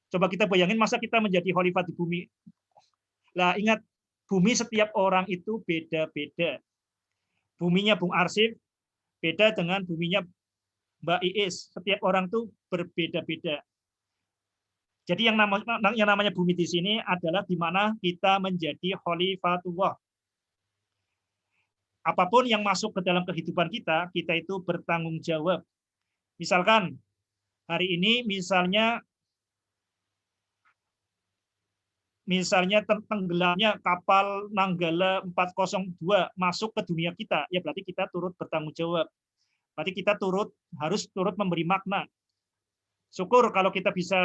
Speaker 2: Coba kita bayangin masa kita menjadi khalifah di bumi. Lah ingat, bumi setiap orang itu beda-beda. Buminya Bung Arsif beda dengan buminya Mbak Iis. Setiap orang tuh berbeda-beda. Jadi yang namanya bumi di sini adalah di mana kita menjadi khalifatullah. Apapun yang masuk ke dalam kehidupan kita, kita itu bertanggung jawab. Misalkan hari ini misalnya tenggelamnya kapal Nanggala 402 masuk ke dunia kita, ya berarti kita turut bertanggung jawab. Berarti kita harus turut memberi makna. Syukur kalau kita bisa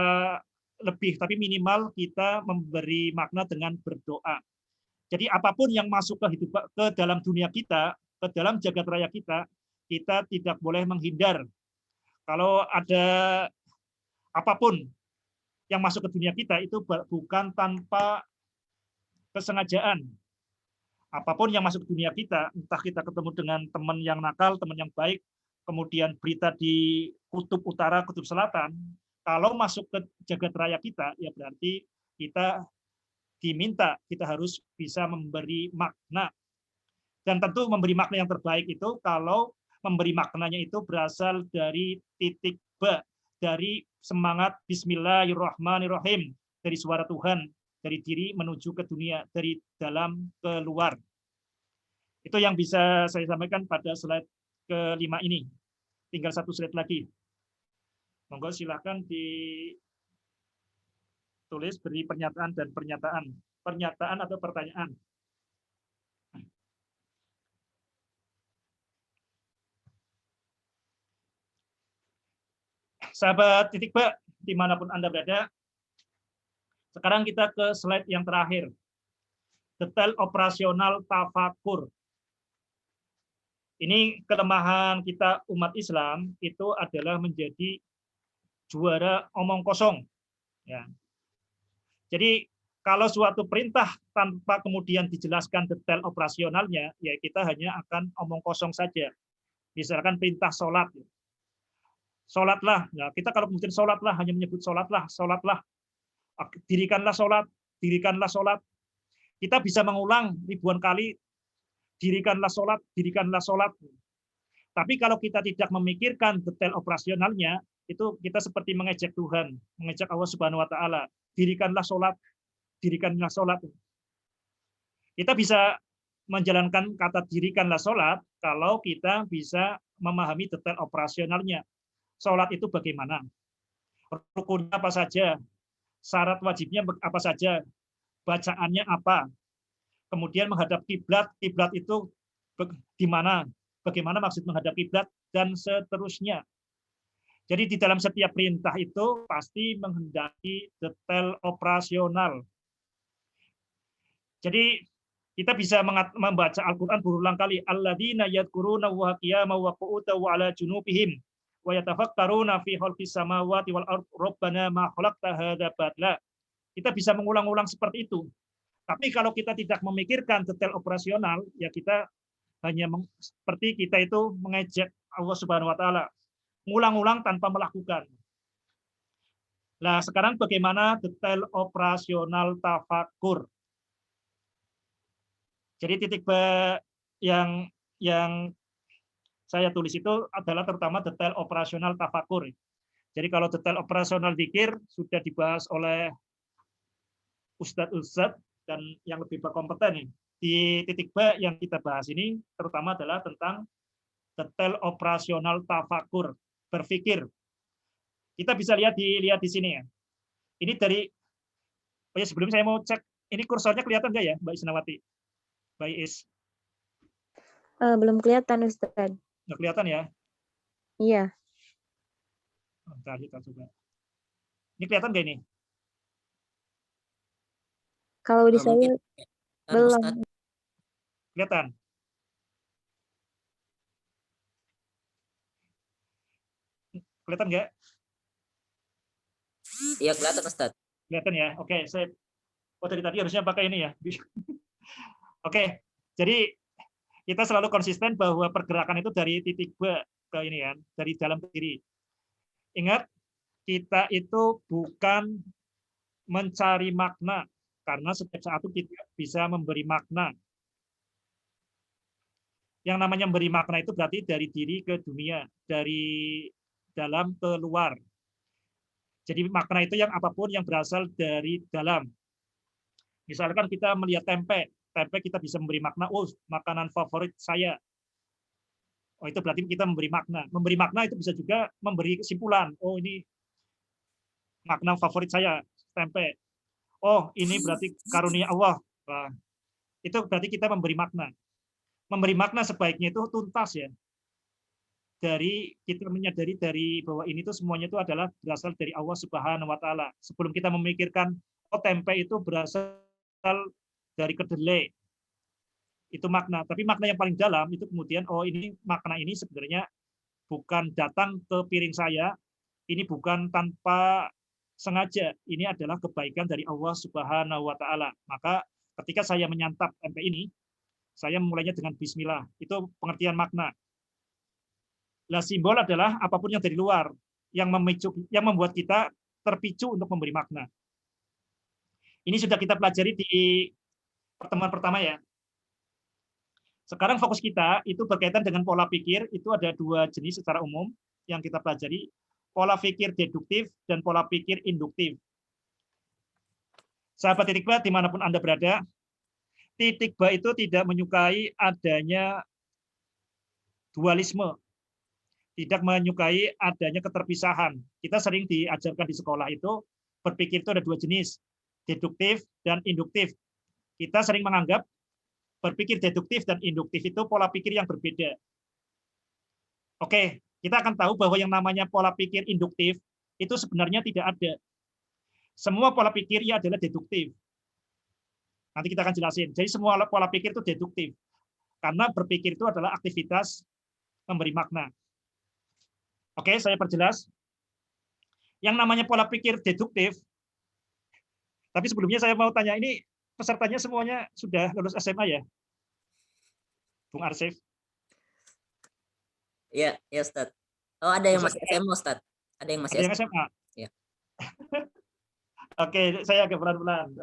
Speaker 2: lebih, tapi minimal kita memberi makna dengan berdoa. Jadi apapun yang masuk ke dalam dunia kita, ke dalam jagat raya kita, kita tidak boleh menghindar. Kalau ada apapun yang masuk ke dunia kita itu bukan tanpa kesengajaan. Apapun yang masuk ke dunia kita, entah kita ketemu dengan teman yang nakal, teman yang baik, kemudian berita di kutub utara, kutub selatan, kalau masuk ke jagat raya kita, ya berarti kita diminta, kita harus bisa memberi makna. Dan tentu memberi makna yang terbaik itu kalau memberi maknanya itu berasal dari titik ba, dari semangat Bismillahirrahmanirrahim, dari suara Tuhan, dari diri menuju ke dunia, dari dalam ke luar. Itu yang bisa saya sampaikan pada slide kelima ini. Tinggal satu slide lagi. Monggo silakan ditulis, beri pernyataan dan pernyataan. Pernyataan atau pertanyaan. Sahabat titik ba, dimanapun Anda berada, sekarang kita ke slide yang terakhir. Detail operasional tafakur. Ini kelemahan kita umat Islam itu adalah menjadi juara omong kosong. Ya. Jadi kalau suatu perintah tanpa kemudian dijelaskan detail operasionalnya, ya kita hanya akan omong kosong saja. Misalkan perintah sholat. Sholatlah. Nah, kita kalau kemudian sholatlah, hanya menyebut sholatlah, sholatlah. Dirikanlah sholat, dirikanlah sholat. Kita bisa mengulang ribuan kali, dirikanlah sholat, dirikanlah sholat. Tapi kalau kita tidak memikirkan detail operasionalnya, itu kita seperti mengejek Tuhan, mengejek Allah Subhanahu wa Ta'ala. Dirikanlah sholat, dirikanlah sholat. Kita bisa menjalankan kata dirikanlah sholat kalau kita bisa memahami detail operasionalnya. Sholat itu bagaimana? Rukunnya apa saja? Syarat wajibnya apa saja? Bacaannya apa? Kemudian menghadap kiblat, kiblat itu di mana? Bagaimana maksud menghadap kiblat dan seterusnya. Jadi di dalam setiap perintah itu pasti menghendaki detail operasional. Jadi kita bisa membaca Al-Qur'an berulang kali. Alladzina yadhkuruna Allaha qiyaman wa qu'udan wa 'ala junubihim wa yatafakkaruna fi khalqis samawati wal ardh rabbana ma khalaqta hadza batila. Kita bisa mengulang-ulang seperti itu. Tapi kalau kita tidak memikirkan detail operasional, ya kita hanya seperti kita itu mengejek Allah Subhanahu wa Ta'ala. Ngulang-ulang tanpa melakukan. Nah, sekarang bagaimana detail operasional tafakur? Jadi titik B yang saya tulis itu adalah terutama detail operasional tafakur. Jadi kalau detail operasional dzikir sudah dibahas oleh Ustadz dan yang lebih berkompeten. Di titik B yang kita bahas ini terutama adalah tentang detail operasional tafakur, berpikir. Kita bisa lihat di sini ya. Ini dari sebelum saya mau cek, ini kursornya kelihatan nggak ya, Mbak Isnawati? Mbak Is.
Speaker 4: Belum kelihatan, Ustaz.
Speaker 2: Nggak kelihatan ya?
Speaker 4: Iya.
Speaker 2: Bentar, kita coba. Ini kelihatan nggak ini?
Speaker 4: Kalau di saya belum.
Speaker 2: Kelihatan? Kelihatan nggak?
Speaker 3: Iya, kelihatan, Ustaz.
Speaker 2: Kelihatan ya? Oke, saya dari tadi harusnya pakai ini ya. Oke, jadi kita selalu konsisten bahwa pergerakan itu dari titik B ke ini ya, dari dalam diri. Ingat, kita itu bukan mencari makna, karena setiap saat itu kita bisa memberi makna. Yang namanya memberi makna itu berarti dari diri ke dunia, dari dalam ke luar. Jadi makna itu yang apapun yang berasal dari dalam. Misalkan kita melihat tempe, tempe kita bisa memberi makna, oh makanan favorit saya. Oh itu berarti kita memberi makna. Memberi makna itu bisa juga memberi kesimpulan, oh ini makna favorit saya, tempe. Oh ini berarti karunia Allah. Nah, itu berarti kita memberi makna. Memberi makna sebaiknya itu tuntas ya. Dari kita menyadari dari bahwa ini tuh semuanya itu adalah berasal dari Allah Subhanahu wa Ta'ala. Sebelum kita memikirkan oh tempe itu berasal dari kedelai. Itu makna, tapi makna yang paling dalam itu kemudian oh ini makna ini sebenarnya bukan datang ke piring saya, ini bukan tanpa sengaja, ini adalah kebaikan dari Allah Subhanahu wa Ta'ala. Maka ketika saya menyantap tempe ini, saya memulainya dengan bismillah. Itu pengertian makna. Lah simbol adalah apapun yang dari luar yang memicu, yang membuat kita terpicu untuk memberi makna. Ini sudah kita pelajari di pertemuan pertama ya. Sekarang fokus kita itu berkaitan dengan pola pikir, itu ada dua jenis secara umum yang kita pelajari, pola pikir deduktif dan pola pikir induktif. Sahabat titik B dimanapun Anda berada, titik B itu tidak menyukai adanya dualisme, tidak menyukai adanya keterpisahan. Kita sering diajarkan di sekolah itu berpikir itu ada dua jenis, deduktif dan induktif. Kita sering menganggap berpikir deduktif dan induktif itu pola pikir yang berbeda. Oke, kita akan tahu bahwa yang namanya pola pikir induktif itu sebenarnya tidak ada. Semua pola pikirnya adalah deduktif. Nanti kita akan jelasin. Jadi semua pola pikir itu deduktif. Karena berpikir itu adalah aktivitas memberi makna. Oke, saya perjelas. Yang namanya pola pikir deduktif, tapi sebelumnya saya mau tanya, ini pesertanya semuanya sudah lulus SMA ya? Bung Arsif?
Speaker 3: Iya, ya Ustaz. Oh, ada yang masih SMA, Ustaz. Ada yang masih
Speaker 2: Ada yang SMA?
Speaker 3: Ya.
Speaker 2: Oke, saya agak pelan-pelan.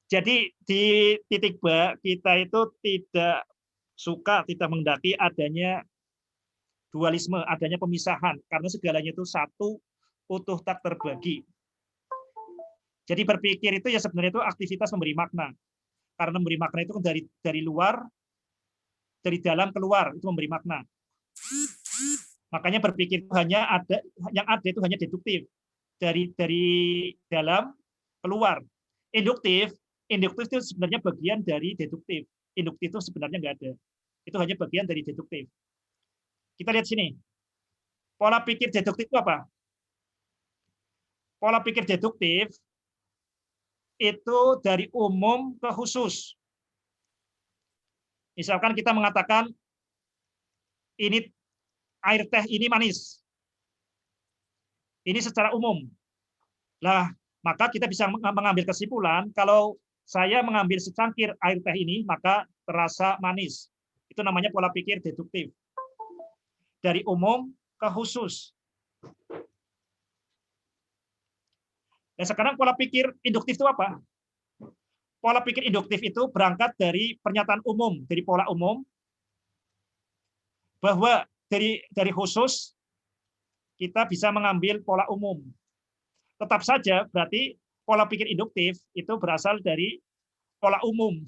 Speaker 2: Jadi di titik ba kita itu tidak suka, tidak menghendaki adanya dualisme, adanya pemisahan, karena segalanya itu satu, utuh tak terbagi. Jadi berpikir itu ya sebenarnya itu aktivitas memberi makna. Karena memberi makna itu dari luar, dari dalam keluar, itu memberi makna. Makanya berpikir itu hanya ada, yang ada itu hanya deduktif. Dari dalam keluar. Induktif itu sebenarnya bagian dari deduktif. Induktif itu sebenarnya nggak ada. Itu hanya bagian dari deduktif. Kita lihat sini. Pola pikir deduktif itu apa? Pola pikir deduktif itu dari umum ke khusus. Misalkan kita mengatakan ini air teh ini manis. Ini secara umum. Lah, maka kita bisa mengambil kesimpulan kalau saya mengambil secangkir air teh ini, maka terasa manis. Itu namanya pola pikir deduktif. Dari umum ke khusus. Dan sekarang pola pikir induktif itu apa? Pola pikir induktif itu berangkat dari pernyataan umum, dari pola umum, bahwa dari khusus kita bisa mengambil pola umum. Tetap saja berarti pola pikir induktif itu berasal dari pola umum.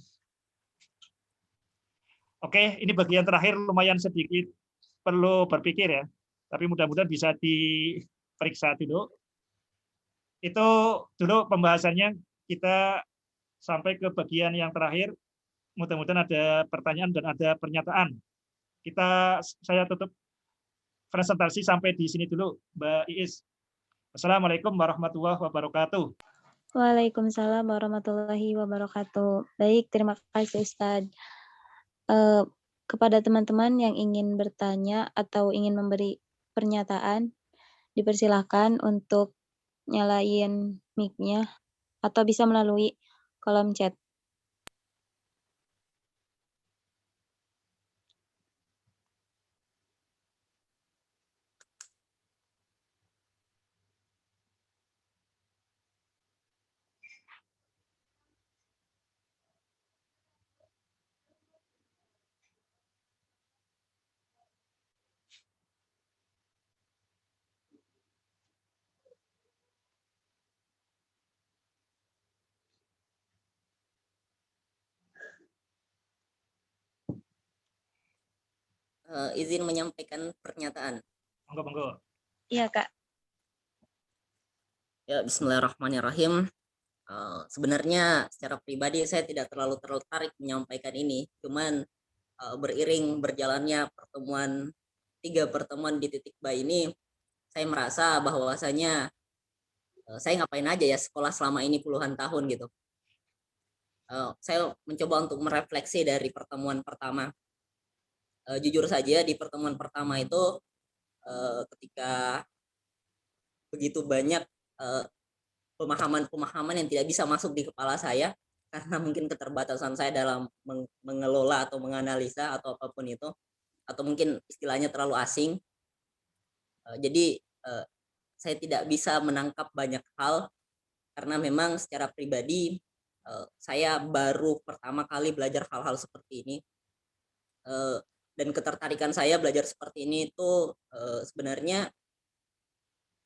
Speaker 2: Oke, ini bagian terakhir lumayan sedikit perlu berpikir ya, tapi mudah-mudahan bisa diperiksa dulu. Itu dulu pembahasannya, kita sampai ke bagian yang terakhir. Mudah-mudahan ada pertanyaan dan ada pernyataan. Saya tutup presentasi sampai di sini dulu, Mbak Iis. Assalamualaikum warahmatullahi wabarakatuh.
Speaker 4: Waalaikumsalam warahmatullahi wabarakatuh. Baik, terima kasih Ustadz. Kepada teman-teman yang ingin bertanya atau ingin memberi pernyataan, dipersilahkan untuk nyalain mic-nya atau bisa melalui kolom chat.
Speaker 3: Izin menyampaikan pernyataan.
Speaker 2: Monggo.
Speaker 4: Iya, Kak.
Speaker 3: Ya, bismillahirrahmanirrahim. Sebenarnya secara pribadi saya tidak terlalu tertarik menyampaikan ini, cuman beriring berjalannya tiga pertemuan di titik ba ini, saya merasa bahwasanya saya ngapain aja ya sekolah selama ini puluhan tahun gitu. Saya mencoba untuk merefleksi dari pertemuan pertama. Jujur saja di pertemuan pertama itu ketika begitu banyak pemahaman-pemahaman yang tidak bisa masuk di kepala saya karena mungkin keterbatasan saya dalam mengelola atau menganalisa atau apapun itu, atau mungkin istilahnya terlalu asing. Jadi saya tidak bisa menangkap banyak hal karena memang secara pribadi saya baru pertama kali belajar hal-hal seperti ini. Dan ketertarikan saya belajar seperti ini itu sebenarnya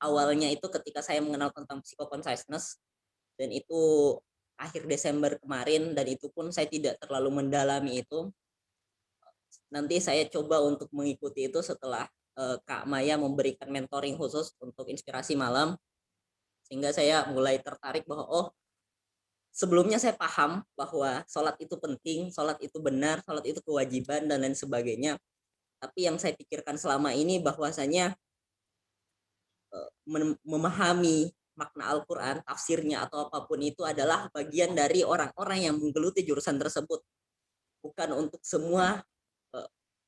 Speaker 3: awalnya itu ketika saya mengenal tentang psikoconsciousness, dan itu akhir Desember kemarin, dan itu pun saya tidak terlalu mendalami itu. Nanti saya coba untuk mengikuti itu setelah Kak Maya memberikan mentoring khusus untuk inspirasi malam, sehingga saya mulai tertarik bahwa sebelumnya saya paham bahwa sholat itu penting, sholat itu benar, sholat itu kewajiban, dan lain sebagainya. Tapi yang saya pikirkan selama ini bahwasanya memahami makna Al-Quran, tafsirnya atau apapun itu adalah bagian dari orang-orang yang menggeluti jurusan tersebut, bukan untuk semua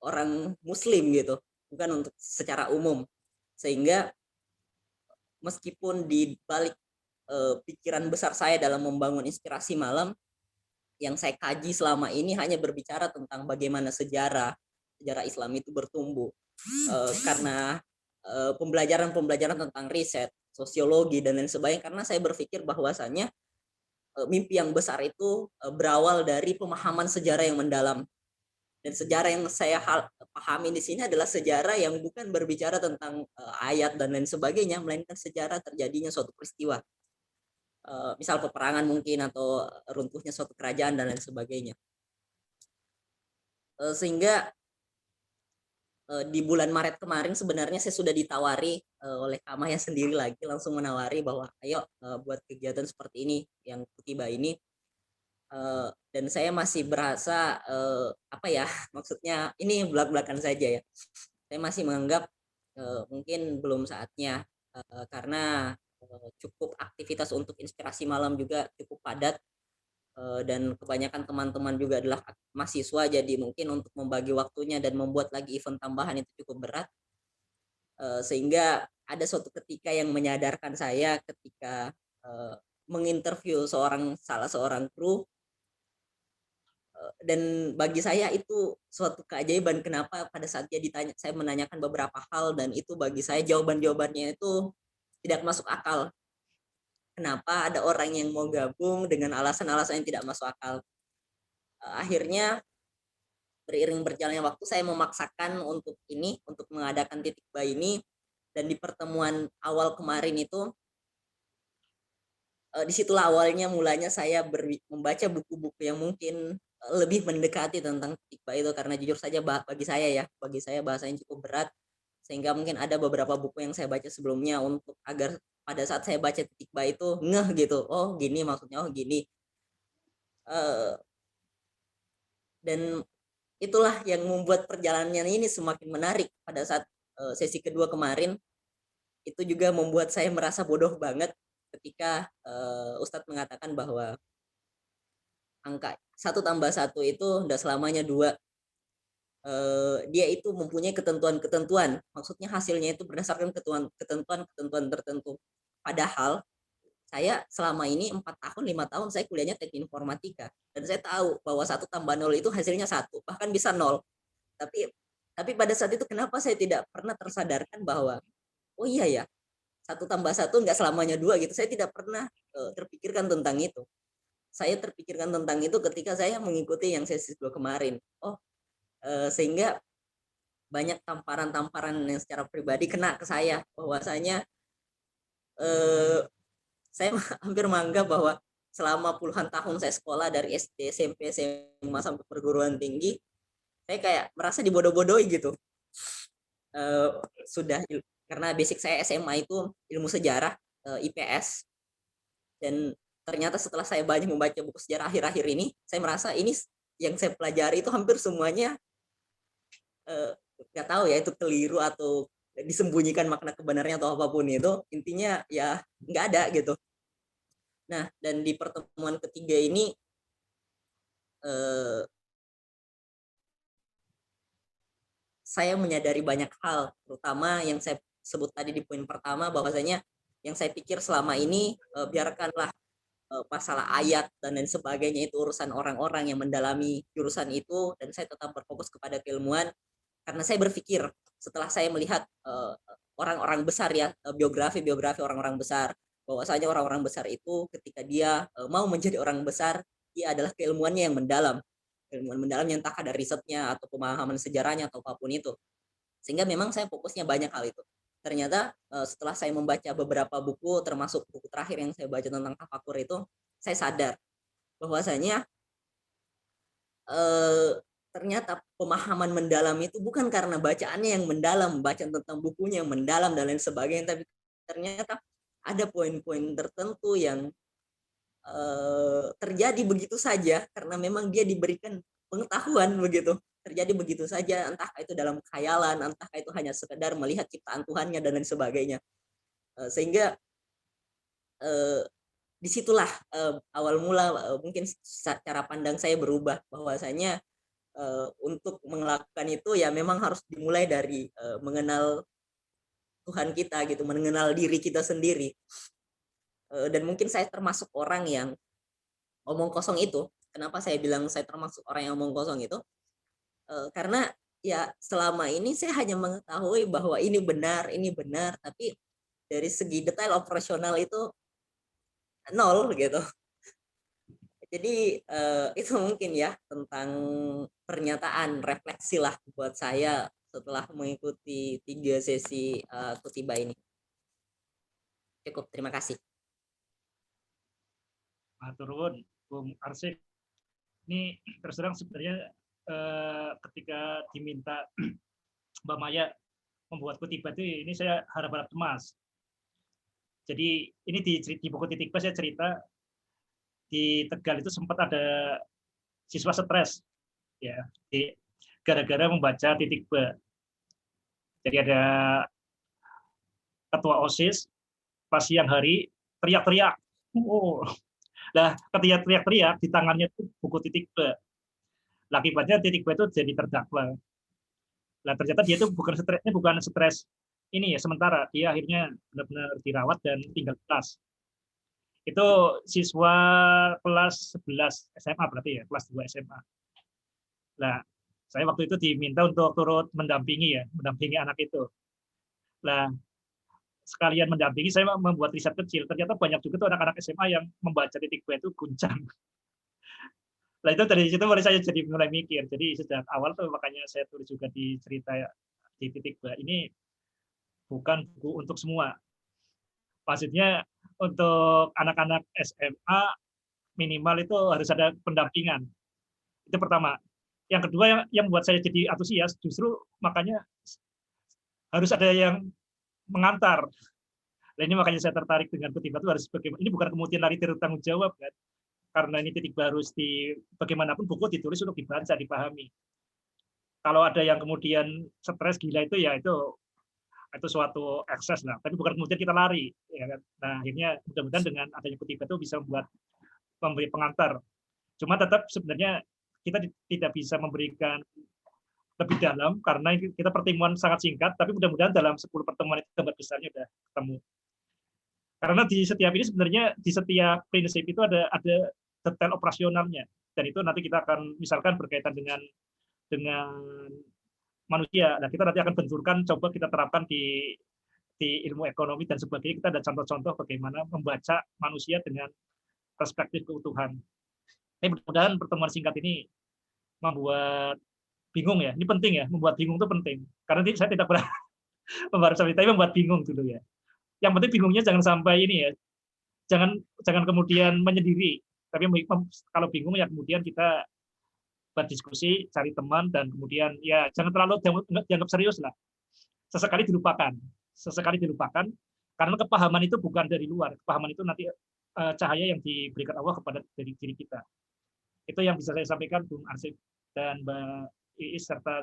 Speaker 3: orang Muslim gitu, bukan untuk secara umum. Sehingga meskipun di balik pikiran besar saya dalam membangun inspirasi malam, yang saya kaji selama ini hanya berbicara tentang bagaimana sejarah Islam itu bertumbuh, karena pembelajaran tentang riset, sosiologi dan lain sebagainya, karena saya berpikir bahwasanya mimpi yang besar itu berawal dari pemahaman sejarah yang mendalam. Dan sejarah yang saya pahami di sini adalah sejarah yang bukan berbicara tentang ayat dan lain sebagainya, melainkan sejarah terjadinya suatu peristiwa. Misal peperangan mungkin, atau runtuhnya suatu kerajaan dan lain sebagainya. Sehingga di bulan Maret kemarin sebenarnya saya sudah ditawari oleh Kak Maya sendiri lagi, langsung menawari bahwa ayo buat kegiatan seperti ini yang tiba ini. Dan saya masih berasa apa ya, maksudnya ini belak-belakan saja ya. Saya masih menganggap mungkin belum saatnya, karena cukup aktivitas untuk inspirasi malam juga cukup padat, dan kebanyakan teman-teman juga adalah mahasiswa, jadi mungkin untuk membagi waktunya dan membuat lagi event tambahan itu cukup berat. Sehingga ada suatu ketika yang menyadarkan saya ketika menginterview salah seorang kru, dan bagi saya itu suatu keajaiban kenapa pada saat dia ditanya, saya menanyakan beberapa hal dan itu bagi saya jawabannya itu tidak masuk akal. Kenapa ada orang yang mau gabung dengan alasan-alasan yang tidak masuk akal. Akhirnya beriring berjalannya waktu saya memaksakan untuk mengadakan titik ba ini, dan di pertemuan awal kemarin itu disitulah awalnya mulanya saya membaca buku-buku yang mungkin lebih mendekati tentang titik ba itu, karena jujur saja bagi saya bahasanya cukup berat, sehingga mungkin ada beberapa buku yang saya baca sebelumnya untuk agar pada saat saya baca titik ba itu ngeh gitu, oh gini maksudnya, oh gini. Dan itulah yang membuat perjalanannya ini semakin menarik. Pada saat sesi kedua kemarin itu juga membuat saya merasa bodoh banget ketika Ustadz mengatakan bahwa angka 1+1 itu udah selamanya 2. Dia itu mempunyai ketentuan-ketentuan, maksudnya hasilnya itu berdasarkan ketentuan tertentu. Padahal saya selama ini 4 tahun 5 tahun saya kuliahnya teknik informatika, dan saya tahu bahwa 1+0 itu hasilnya 1, bahkan bisa 0. Tapi pada saat itu kenapa saya tidak pernah tersadarkan bahwa oh iya ya, 1+1 nggak selamanya 2 gitu. Saya tidak pernah terpikirkan tentang itu. Saya terpikirkan tentang itu ketika saya mengikuti yang sesi 2 kemarin. Sehingga banyak tamparan-tamparan yang secara pribadi kena ke saya, bahwasanya saya hampir menganggap bahwa selama puluhan tahun saya sekolah dari SD, SMP, SMA sampai perguruan tinggi, saya kayak merasa dibodoh-bodohi gitu. Karena basic saya SMA itu ilmu sejarah, IPS, dan ternyata setelah saya banyak membaca buku sejarah akhir-akhir ini, saya merasa ini yang saya pelajari itu hampir semuanya nggak tahu ya itu keliru atau disembunyikan makna kebenarannya atau apapun itu, intinya ya nggak ada gitu. Nah, dan di pertemuan ketiga ini saya menyadari banyak hal, terutama yang saya sebut tadi di poin pertama, bahwasanya yang saya pikir selama ini biarkanlah masalah ayat dan lain sebagainya itu urusan orang-orang yang mendalami jurusan itu, dan saya tetap berfokus kepada keilmuan, karena saya berpikir setelah saya melihat orang-orang besar ya, biografi orang-orang besar, bahwasanya orang-orang besar itu ketika dia mau menjadi orang besar, dia adalah keilmuannya yang mendalam, yang entah ada risetnya atau pemahaman sejarahnya atau apapun itu. Sehingga memang saya fokusnya banyak hal itu. Ternyata setelah saya membaca beberapa buku, termasuk buku terakhir yang saya baca tentang tafakur itu, saya sadar bahwasanya ternyata pemahaman mendalam itu bukan karena bacaannya yang mendalam, bacaan tentang bukunya yang mendalam dan lain sebagainya, tapi ternyata ada poin-poin tertentu yang terjadi begitu saja karena memang dia diberikan pengetahuan begitu, terjadi begitu saja, entah itu dalam khayalan, entah itu hanya sekedar melihat ciptaan Tuhannya dan lain sebagainya. Sehingga disitulah awal mula mungkin cara pandang saya berubah, bahwasanya untuk melakukan itu ya memang harus dimulai dari mengenal Tuhan kita gitu, mengenal diri kita sendiri. Dan mungkin saya termasuk orang yang omong kosong itu. Kenapa saya bilang saya termasuk orang yang omong kosong itu? Karena ya selama ini saya hanya mengetahui bahwa ini benar, tapi dari segi detail operasional itu nol gitu. Jadi itu mungkin ya tentang pernyataan refleksi lah buat saya setelah mengikuti 3 sesi khotibah ini. Cukup, terima kasih.
Speaker 2: Turun, Bung Arsik. Ini terus terang sebenarnya ketika diminta Mbak Maya membuat khotibah itu, ini saya harap-harap cemas. Jadi ini di buku Titik Ba saya cerita di Tegal itu sempat ada siswa stres ya gara-gara membaca Titik Ba. Jadi ada ketua OSIS pas siang hari teriak-teriak. Nah, ketika teriak-teriak di tangannya itu buku Titik Ba. Akibatnya Titik Ba itu jadi terdakwa. Nah, ternyata dia itu bukan stres ini ya sementara, dia akhirnya benar-benar dirawat dan tinggal kelas. Itu siswa kelas 11 SMA berarti ya, kelas 2 SMA. Nah, saya waktu itu diminta untuk turut mendampingi anak itu. Nah, sekalian mendampingi, saya membuat riset kecil. Ternyata banyak juga tuh anak-anak SMA yang membaca Titik Ba itu guncang. Nah, itu dari situ mulai saya jadi mulai mikir. Jadi sejak awal tuh makanya saya tulis juga di cerita di Titik Ba. Ini bukan buku untuk semua. Maksudnya untuk anak-anak SMA minimal itu harus ada pendampingan. Itu pertama. Yang kedua yang membuat saya jadi antusias justru makanya harus ada yang mengantar. Nah, ini makanya saya tertarik dengan khotibah itu harus bagaimana. Ini bukan kemudian lari dari tanggung jawab kan. Karena ini Titik Ba harus bagaimanapun buku ditulis untuk dibaca, dipahami. Kalau ada yang kemudian stres gila itu ya itu suatu ekses lah, tapi bukan kemudian kita lari ya kan. Nah, akhirnya mudah-mudahan dengan adanya khotibah itu bisa memberi pengantar. Cuma tetap sebenarnya kita tidak bisa memberikan lebih dalam karena kita pertemuan sangat singkat, tapi mudah-mudahan dalam 10 pertemuan itu gambar besarnya sudah ketemu. Karena di setiap ini sebenarnya di setiap prinsip itu ada detail operasionalnya, dan itu nanti kita akan misalkan berkaitan dengan manusia. Nah, kita nanti akan benturkan, coba kita terapkan di ilmu ekonomi dan sebagainya. Kita ada contoh-contoh bagaimana membaca manusia dengan perspektif keutuhan. Tapi mudah-mudahan pertemuan singkat ini membuat bingung ya. Ini penting ya, membuat bingung itu penting. Karena saya tidak pernah membahas tapi membuat bingung dulu ya. Yang penting bingungnya jangan sampai ini ya. Jangan kemudian menyendiri. Tapi kalau bingung ya kemudian kita berdiskusi, cari teman, dan kemudian ya jangan terlalu dianggap serius lah. Sesekali dilupakan, karena kepahaman itu bukan dari luar. Kepahaman itu nanti cahaya yang diberikan Allah kepada diri kita. Itu yang bisa saya sampaikan, Bung Arsik dan Mbak Iis serta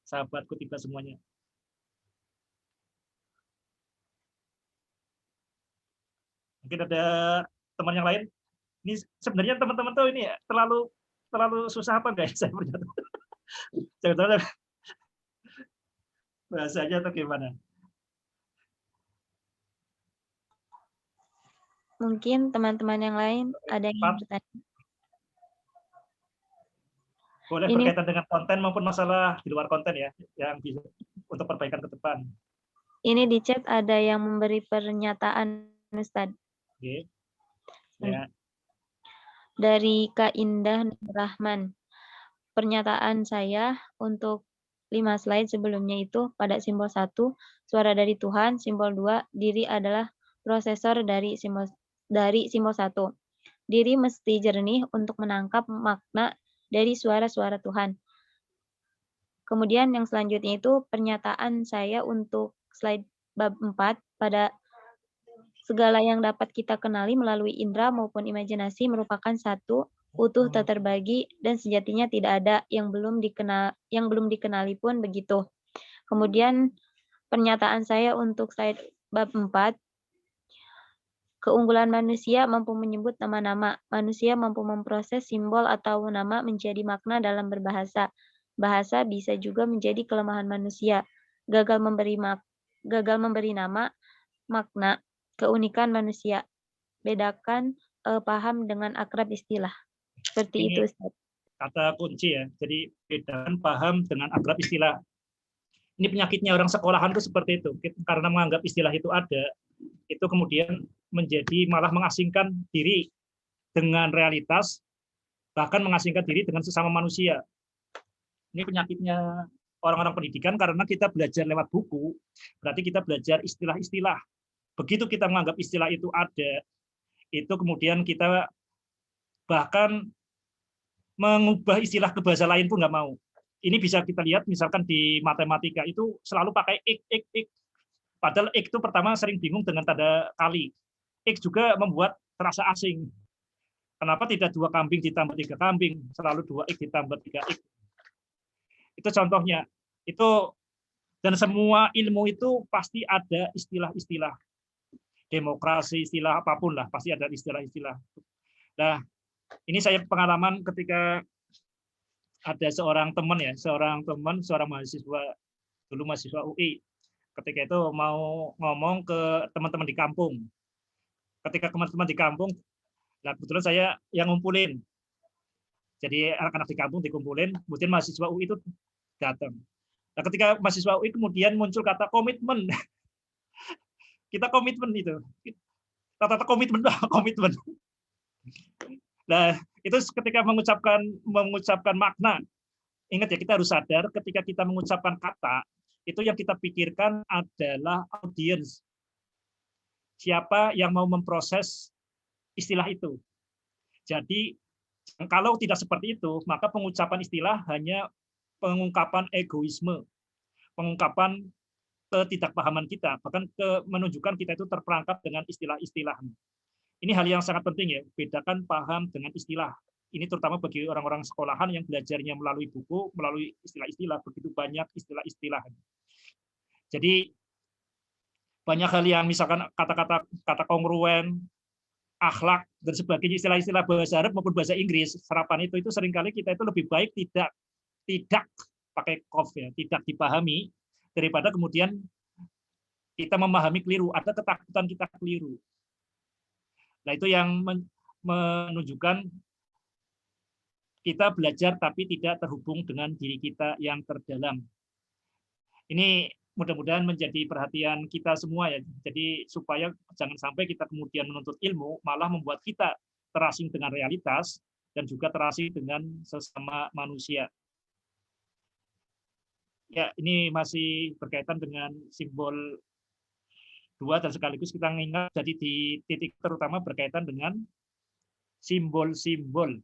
Speaker 2: sahabat khotibah semuanya. Mungkin ada teman yang lain. Ini sebenarnya teman-teman tuh ini ya, terlalu susah apa enggak ya saya berjatuh? Jangan-jangan bahasanya atau gimana?
Speaker 4: Mungkin teman-teman yang lain ada yang bertanya.
Speaker 2: Boleh berkaitan dengan konten maupun masalah di luar konten ya, yang bisa untuk perbaikan ke depan.
Speaker 4: Ini di chat ada yang memberi pernyataan, Ustaz.
Speaker 2: Oke. Ya.
Speaker 4: Dari Kak Indah Rahman. Pernyataan saya untuk 5 slide sebelumnya itu pada simbol 1, suara dari Tuhan, simbol 2, diri adalah prosesor dari simbol 1. Diri mesti jernih untuk menangkap makna dari suara-suara Tuhan. Kemudian yang selanjutnya itu pernyataan saya untuk slide bab 4, pada segala yang dapat kita kenali melalui indera maupun imajinasi merupakan satu, utuh tak terbagi, dan sejatinya tidak ada yang belum dikenali pun begitu. Kemudian pernyataan saya untuk slide bab 4, keunggulan manusia mampu menyebut nama-nama. Manusia mampu memproses simbol atau nama menjadi makna dalam berbahasa. Bahasa bisa juga menjadi kelemahan manusia. Gagal gagal memberi nama, makna, keunikan manusia. Bedakan paham dengan akrab istilah. Seperti
Speaker 2: Ini
Speaker 4: itu, Ustaz.
Speaker 2: kata kunci ya. Jadi bedakan paham dengan akrab istilah. Ini penyakitnya orang sekolahan itu seperti itu. Karena menganggap istilah itu ada, itu kemudian menjadi malah mengasingkan diri dengan realitas, bahkan mengasingkan diri dengan sesama manusia. Ini penyakitnya orang-orang pendidikan karena kita belajar lewat buku, berarti kita belajar istilah-istilah. Begitu kita menganggap istilah itu ada, itu kemudian kita bahkan mengubah istilah ke bahasa lain pun nggak mau. Ini bisa kita lihat misalkan di matematika itu selalu pakai x. Padahal x itu pertama sering bingung dengan tanda kali. X juga membuat terasa asing. Kenapa tidak 2 kambing ditambah 3 kambing, selalu 2x ditambah 3x. Itu contohnya. Itu dan semua ilmu itu pasti ada istilah-istilah. Demokrasi, istilah apapun lah, pasti ada istilah-istilah. Nah, ini saya pengalaman ketika ada seorang mahasiswa, dulu mahasiswa UI, ketika itu mau ngomong ke teman-teman di kampung. Ketika teman-teman di kampung, nah kebetulan saya yang ngumpulin. Jadi anak-anak di kampung dikumpulin, kemudian mahasiswa UI itu datang. Nah, ketika mahasiswa UI kemudian muncul kata komitmen. Kita komitmen itu. Kata komitmen. Nah, itu ketika mengucapkan makna. Ingat ya, kita harus sadar ketika kita mengucapkan kata, itu yang kita pikirkan adalah audiens. Siapa yang mau memproses istilah itu. Jadi, kalau tidak seperti itu, maka pengucapan istilah hanya pengungkapan egoisme, pengungkapan ketidakpahaman kita, bahkan menunjukkan kita itu terperangkap dengan istilah-istilah. Ini hal yang sangat penting ya, bedakan paham dengan istilah. Ini terutama bagi orang-orang sekolahan yang belajarnya melalui buku, melalui istilah-istilah, begitu banyak istilah-istilah. Jadi banyak hal yang misalkan kata kongruen, akhlak dan sebagainya, istilah-istilah bahasa Arab maupun bahasa Inggris, serapan itu seringkali kita itu lebih baik tidak pakai kof ya, tidak dipahami daripada kemudian kita memahami keliru, ada ketakutan kita keliru. Nah, itu yang menunjukkan kita belajar tapi tidak terhubung dengan diri kita yang terdalam. Ini mudah-mudahan menjadi perhatian kita semua ya. Jadi supaya jangan sampai kita kemudian menuntut ilmu malah membuat kita terasing dengan realitas dan juga terasing dengan sesama manusia. Ya, ini masih berkaitan dengan simbol 2 dan sekaligus kita mengingat jadi di titik terutama berkaitan dengan simbol-simbol.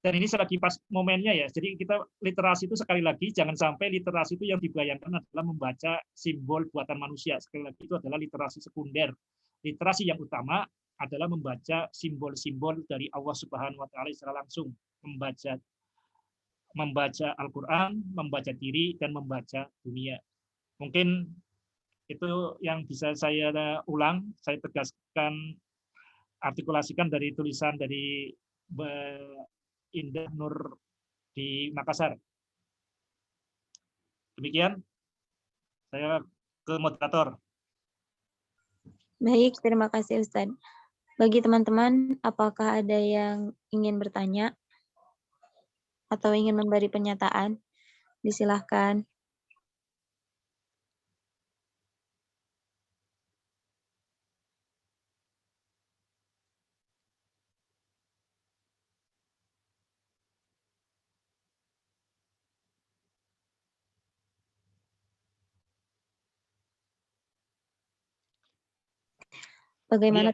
Speaker 2: Dan ini selagi pas momennya ya. Jadi kita literasi itu sekali lagi jangan sampai literasi itu yang dibayangkan adalah membaca simbol buatan manusia. Sekali lagi itu adalah literasi sekunder. Literasi yang utama adalah membaca simbol-simbol dari Allah Subhanahu wa taala secara langsung, membaca Al-Qur'an, membaca diri dan membaca dunia. Mungkin itu yang bisa saya ulang, saya tegaskan, artikulasikan dari tulisan dari Indah Nur di Makassar. Demikian, saya ke moderator.
Speaker 4: Baik, terima kasih Ustadz. Bagi teman-teman, apakah ada yang ingin bertanya atau ingin memberi pernyataan? Disilahkan. Bagaimana?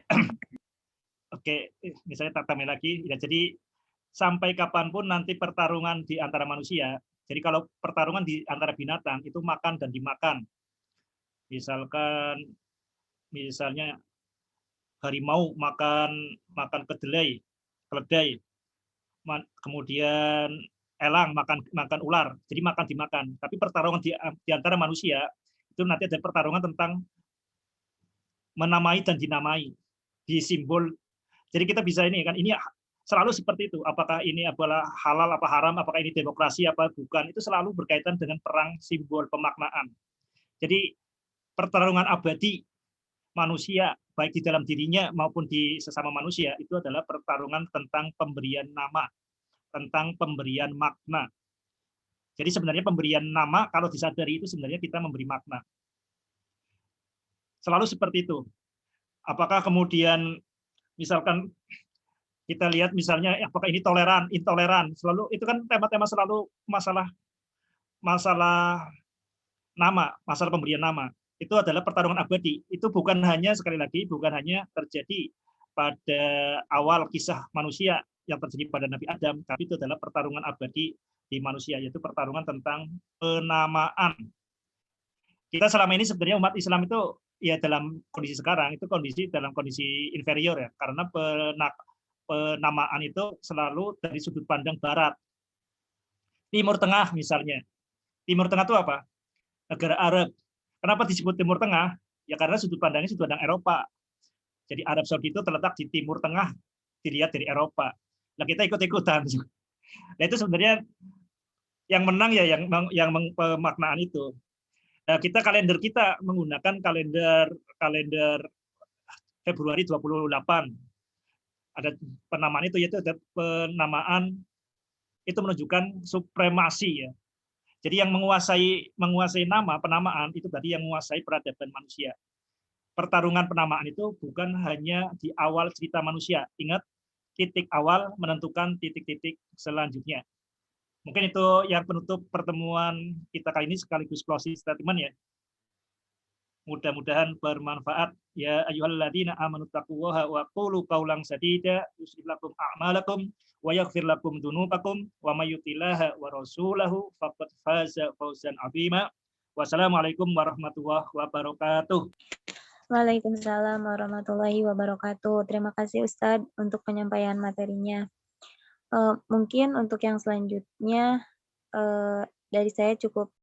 Speaker 2: Oke, misalnya tambahin lagi. Ya, jadi sampai kapanpun nanti pertarungan di antara manusia. Jadi kalau pertarungan di antara binatang itu makan dan dimakan. Misalnya harimau makan keledai, kemudian elang makan ular. Jadi makan dimakan. Tapi pertarungan di antara manusia itu nanti ada pertarungan tentang menamai dan dinamai di simbol. Jadi kita bisa ini selalu seperti itu. Apakah ini adalah halal apa haram, apakah ini demokrasi apa bukan, itu selalu berkaitan dengan perang simbol pemaknaan. Jadi pertarungan abadi manusia, baik di dalam dirinya maupun di sesama manusia, itu adalah pertarungan tentang pemberian nama, tentang pemberian makna. Jadi sebenarnya pemberian nama, kalau disadari itu sebenarnya kita memberi makna. Selalu seperti itu. Apakah kemudian misalkan kita lihat misalnya apakah ini toleran, intoleran, selalu itu kan tema-tema selalu masalah nama, masalah pemberian nama. Itu adalah pertarungan abadi. Itu bukan hanya, sekali lagi, bukan hanya terjadi pada awal kisah manusia yang terjadi pada Nabi Adam, tapi itu adalah pertarungan abadi di manusia, yaitu pertarungan tentang penamaan. Kita selama ini sebenarnya umat Islam itu ya dalam kondisi sekarang itu dalam kondisi inferior ya, karena penamaan itu selalu dari sudut pandang barat. Timur Tengah misalnya. Timur Tengah itu apa? Negara Arab. Kenapa disebut Timur Tengah? Ya karena sudut pandangnya sudut pandang Eropa. Jadi Arab Saudi itu terletak di Timur Tengah, dilihat dari Eropa. Nah kita ikut-ikutan. Nah itu sebenarnya yang menang ya yang pemaknaan itu. Nah, kalender kita menggunakan kalender Februari 28. Ada penamaan itu, yaitu ada penamaan itu menunjukkan supremasi ya. Jadi yang menguasai nama, penamaan itu berarti yang menguasai peradaban manusia. Pertarungan penamaan itu bukan hanya di awal cerita manusia. Ingat, titik awal menentukan titik-titik selanjutnya. Mungkin itu yang penutup pertemuan kita kali ini sekaligus closing statement ya. Mudah-mudahan bermanfaat. Ya ayyuhalladzina amanu taqullaha wa qulu qawlan sadida yuslih lakum a'malakum wa yaghfir lakum dzunubakum wa may yuti'illah wa rasulahu faqad faza fawzan 'azima. Wassalamualaikum warahmatullahi wabarakatuh.
Speaker 4: Waalaikumsalam warahmatullahi wabarakatuh. Terima kasih Ustadz untuk penyampaian materinya. Mungkin untuk yang selanjutnya dari saya cukup